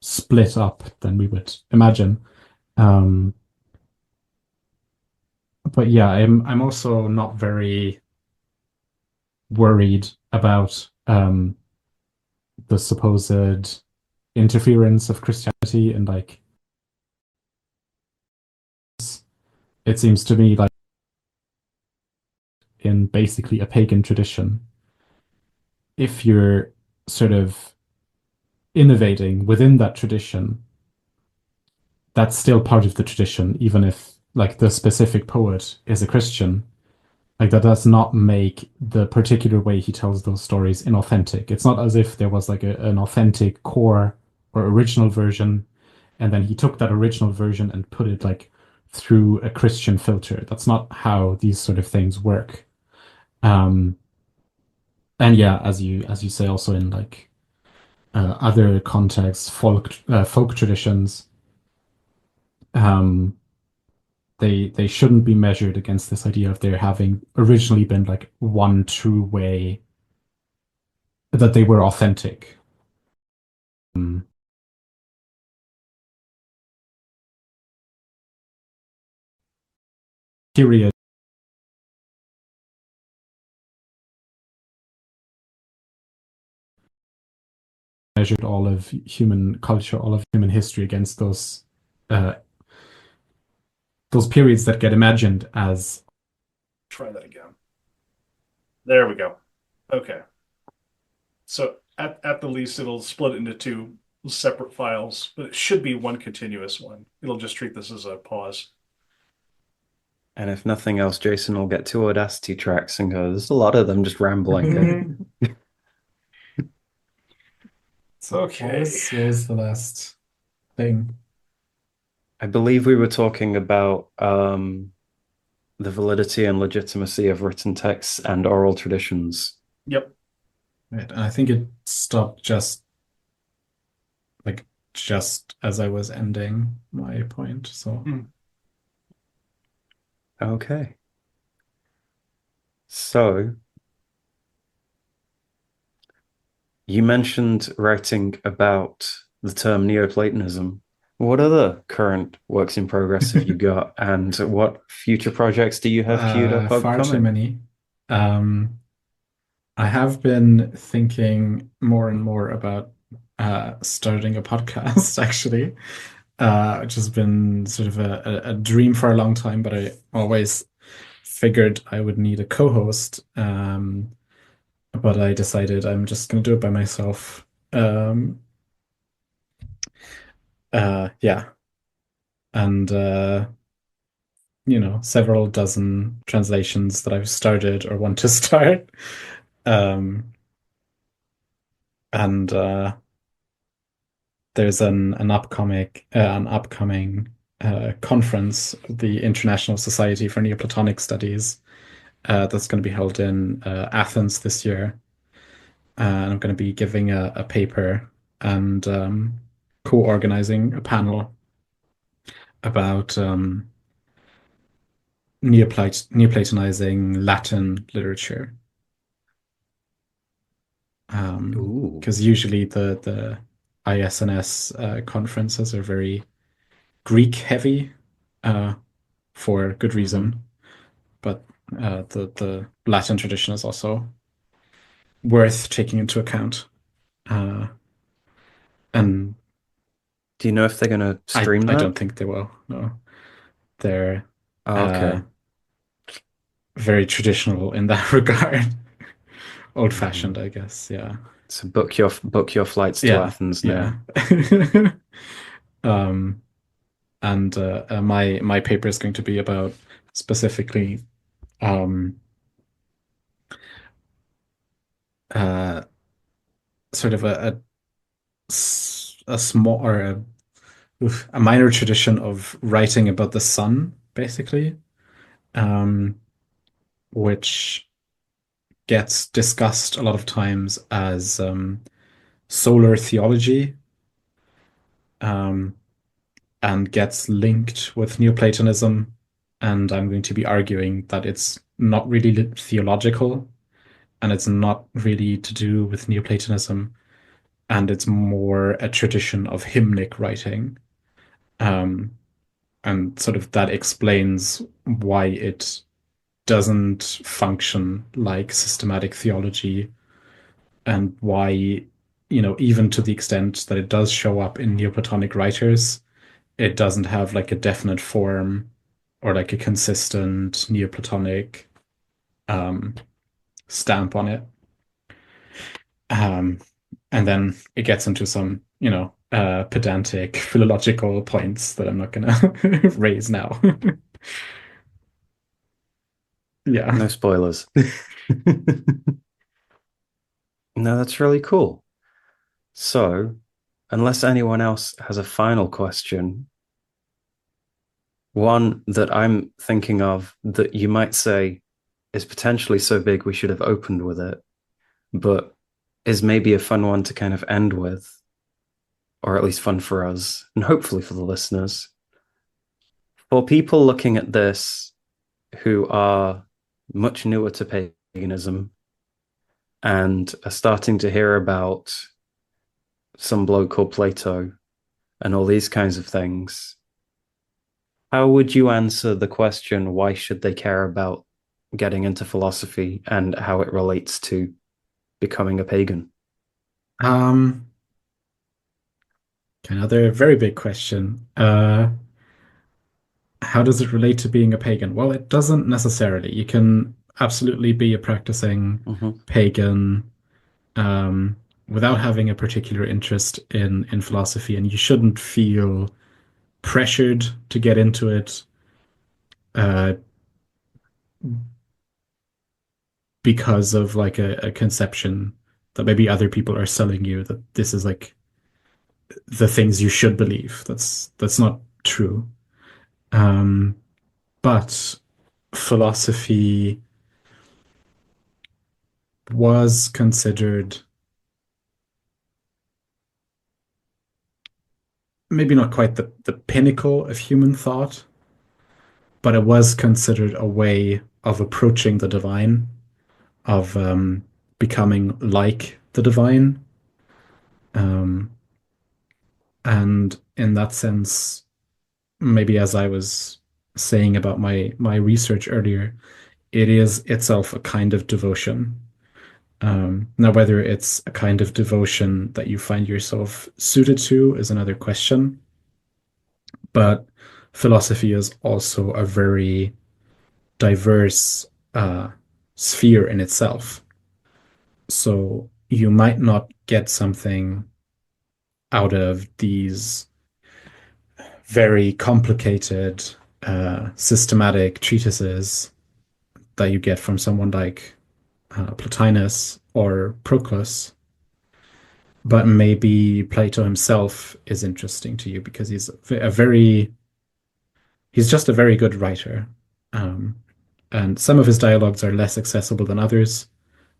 split up than we would imagine. Um, but yeah, I'm also not very worried about the supposed interference of Christianity, and like it seems to me like in basically a pagan tradition, if you're sort of innovating within that tradition, that's still part of the tradition, even if like the specific poet is a Christian. Like that does not make the particular way he tells those stories inauthentic. It's not as if there was like an authentic core or original version, and then he took that original version and put it like through a Christian filter. That's not how these sort of things work. Um, and yeah, as you say, also in like other contexts, folk traditions, um, they shouldn't be measured against this idea of there having originally been like one true way that they were authentic. Period. Measured all of human culture, all of human history against uh, those periods that get imagined as. Try that again. There we go. Okay. So at the least, it'll split into two separate files, but it should be one continuous one. It'll just treat this as a pause. And if nothing else, Jason will get two Audacity tracks and go, there's a lot of them just rambling. So Okay. what was the last thing? I believe we were talking about the validity and legitimacy of written texts and oral traditions. Yep. Right. And I think it stopped just like just as I was ending my point. So Okay. So you mentioned writing about the term Neoplatonism. What other current works in progress have you got, and what future projects do you have queued up far too upcoming? many. Um, I have been thinking more and more about starting a podcast, actually, which has been sort of a dream for a long time, but I always figured I would need a co-host. But I decided I'm just going to do it by myself. Um, yeah, and several dozen translations that I've started or want to start. Um, and there's an upcoming conference, the International Society for Neoplatonic Studies, that's going to be held in Athens this year. And I'm going to be giving a paper and co-organizing a panel about Neoplatonizing Latin literature. Ooh. Because usually the ISNS conferences are very Greek heavy, uh, for good reason, but the Latin tradition is also worth taking into account. Uh, and Do you know if they're going to I stream I that? don't think they will. No, they're Oh, uh, okay. very traditional in that regard. Old-fashioned, Mhm. I guess. Yeah. So book your flights to Yeah. Athens Yeah. now. Um, and my paper is going to be about specifically um, uh, sort of a small or a minor tradition of writing about the sun, basically, um, which gets discussed a lot of times as solar theology, um, and gets linked with Neoplatonism. And I'm going to be arguing that it's not really theological and it's not really to do with Neoplatonism, and it's more a tradition of hymnic writing. Um, and sort of that explains why it doesn't function like systematic theology, and why, even to the extent that it does show up in Neoplatonic writers, it doesn't have like a definite form or like a consistent Neoplatonic um, stamp on it. Um, and then it gets into some, pedantic philological points that I'm not gonna raise now. Yeah. No spoilers. No, that's really cool. So, unless anyone else has a final question, one that I'm thinking of that you might say is potentially so big we should have opened with it, but is maybe a fun one to kind of end with, or at least fun for us, and hopefully for the listeners. For people looking at this who are much newer to paganism and are starting to hear about some bloke called Plato and all these kinds of things, how would you answer the question, why should they care about getting into philosophy and how it relates to becoming a pagan? Um, Another very big question. How does it relate to being a pagan? Well, it doesn't necessarily. You can absolutely be a practicing Mm-hmm. pagan, without having a particular interest in philosophy, and you shouldn't feel pressured to get into it uh, because of like a conception that maybe other people are selling you that this is like the things you should believe. That's not true. Um, but philosophy was considered maybe not quite the pinnacle of human thought, but it was considered a way of approaching the divine, of becoming like the divine. Um, and in that sense, maybe as I was saying about my research earlier, it is itself a kind of devotion. Now, whether it's a kind of devotion that you find yourself suited to is another question. But philosophy is also a very diverse sphere in itself. So you might not get something out of these very complicated, systematic treatises that you get from someone like Plotinus or Proclus. But maybe Plato himself is interesting to you because he's just a very good writer. Um, and some of his dialogues are less accessible than others,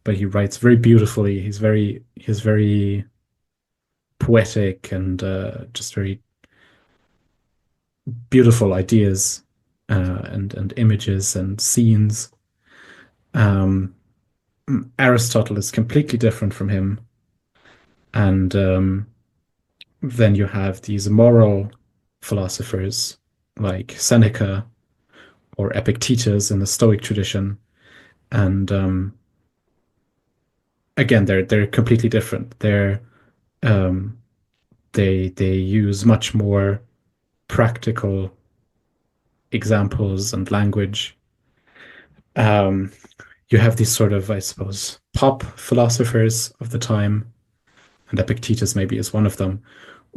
but he writes very beautifully. He's very poetic and just very beautiful ideas and images and scenes. Um, Aristotle is completely different from him, and then you have these moral philosophers like Seneca or Epictetus in the Stoic tradition, and again, they're completely different. Um, they use much more practical examples and language. Um, you have these sort of, I suppose, pop philosophers of the time, and Epictetus maybe is one of them,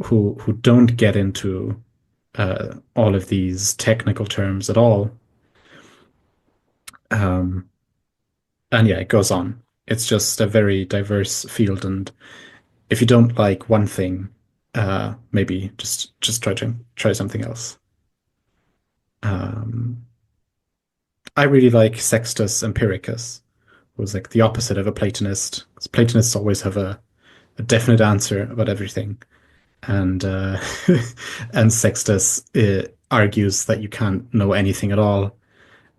who don't get into all of these technical terms at all. Um, and yeah, it goes on. It's just a very diverse field, and if you don't like one thing, maybe just try something else. Um, I really like Sextus Empiricus, who was like the opposite of a Platonist. 'Cause Platonists always have a definite answer about everything, and and Sextus argues that you can't know anything at all,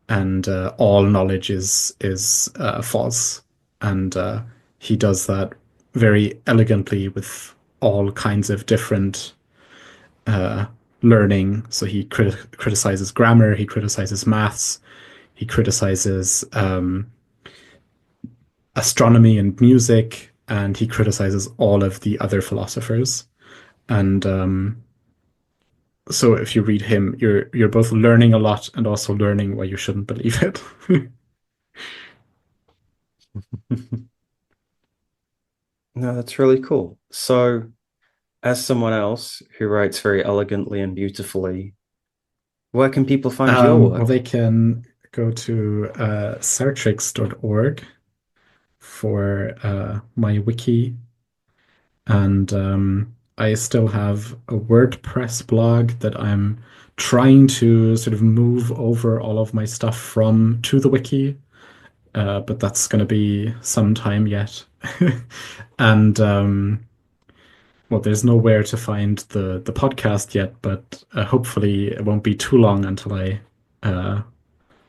and all knowledge is false, and he does that very elegantly with all kinds of different uh, learning. So he criticizes grammar, he criticizes maths, he criticizes astronomy and music, and he criticizes all of the other philosophers. And so if you read him, you're both learning a lot and also learning why you shouldn't believe it. No, that's really cool. So, as someone else who writes very elegantly and beautifully, where can people find your Well, work? they can go to sartrix.org for my wiki, and I still have a WordPress blog that I'm trying to sort of move over all of my stuff from to the wiki, but that's going to be some time yet. And well, there's nowhere to find the podcast yet, but hopefully it won't be too long uh,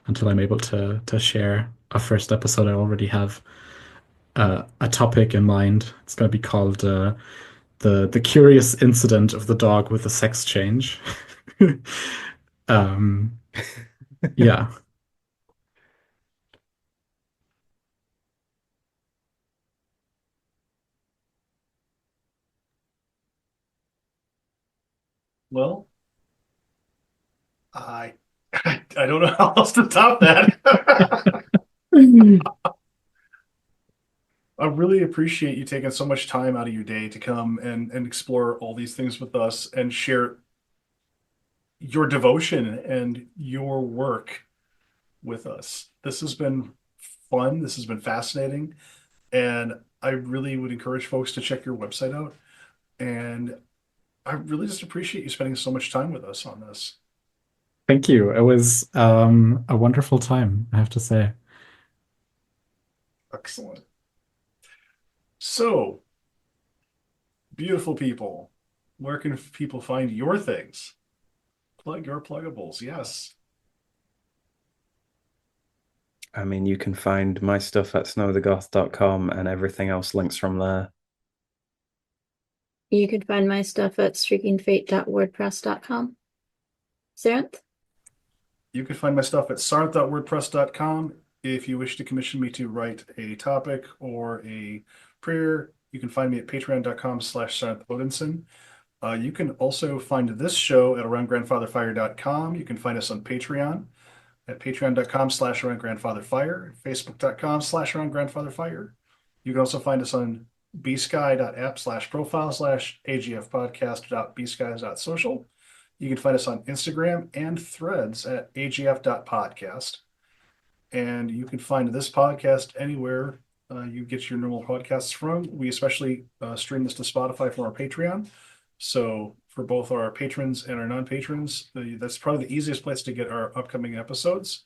until I'm able to share a first episode. I already have a topic in mind. It's going to be called the curious incident of the dog with the sex change. um, yeah. Well, I I don't know how else to top that. I really appreciate you taking so much time out of your day to come and explore all these things with us and share your devotion and your work with us. This has been fun. This has been fascinating. And I really would encourage folks to check your website out. And I really just appreciate you spending so much time with us on this. Thank you. It was a wonderful time, I have to say. Excellent. So, beautiful people, where can people find your things? Plug your pluggables, yes. I mean, you can find my stuff at snowthegoth.com and everything else links from there. You can find my stuff at streakingfate.wordpress.com. Sarenth? You can find my stuff at sarth.wordpress.com. If you wish to commission me to write a topic or a prayer, you can find me at patreon.com/SarthOdinson. You can also find this show at aroundgrandfatherfire.com. You can find us on Patreon at patreon.com/aroundgrandfatherfire, facebook.com/aroundgrandfatherfire. You can also find us on bsky.app/profile/agfpodcast.bsky.social. You can find us on Instagram and Threads at agf.podcast. And you can find this podcast anywhere you get your normal podcasts from. We especially stream this to Spotify from our Patreon. So for both our patrons and our non-patrons, that's probably the easiest place to get our upcoming episodes.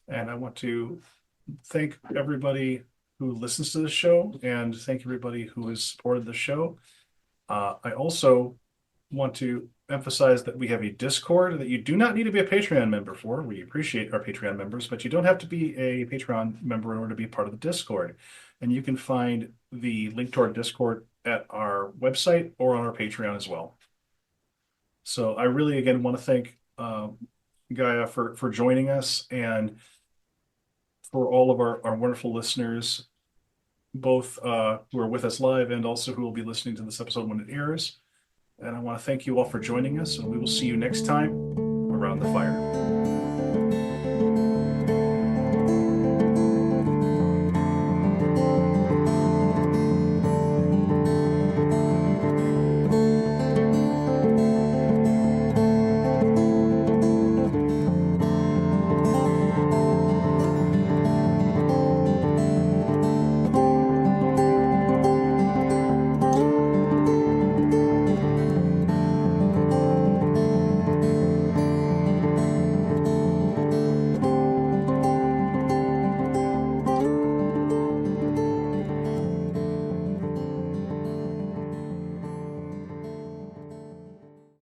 And I want to thank everybody who listens to the show and thank everybody who has supported the show. I also want to emphasize that we have a Discord that you do not need to be a Patreon member for. We appreciate our Patreon members, but you don't have to be a Patreon member in order to be part of the Discord. And you can find the link to our Discord at our website or on our Patreon as well. So I really, again, want to thank Gaia for joining us and for all of our wonderful listeners, both who are with us live and also who will be listening to this episode when it airs. And I want to thank you all for joining us, and we will see you next time around the fire.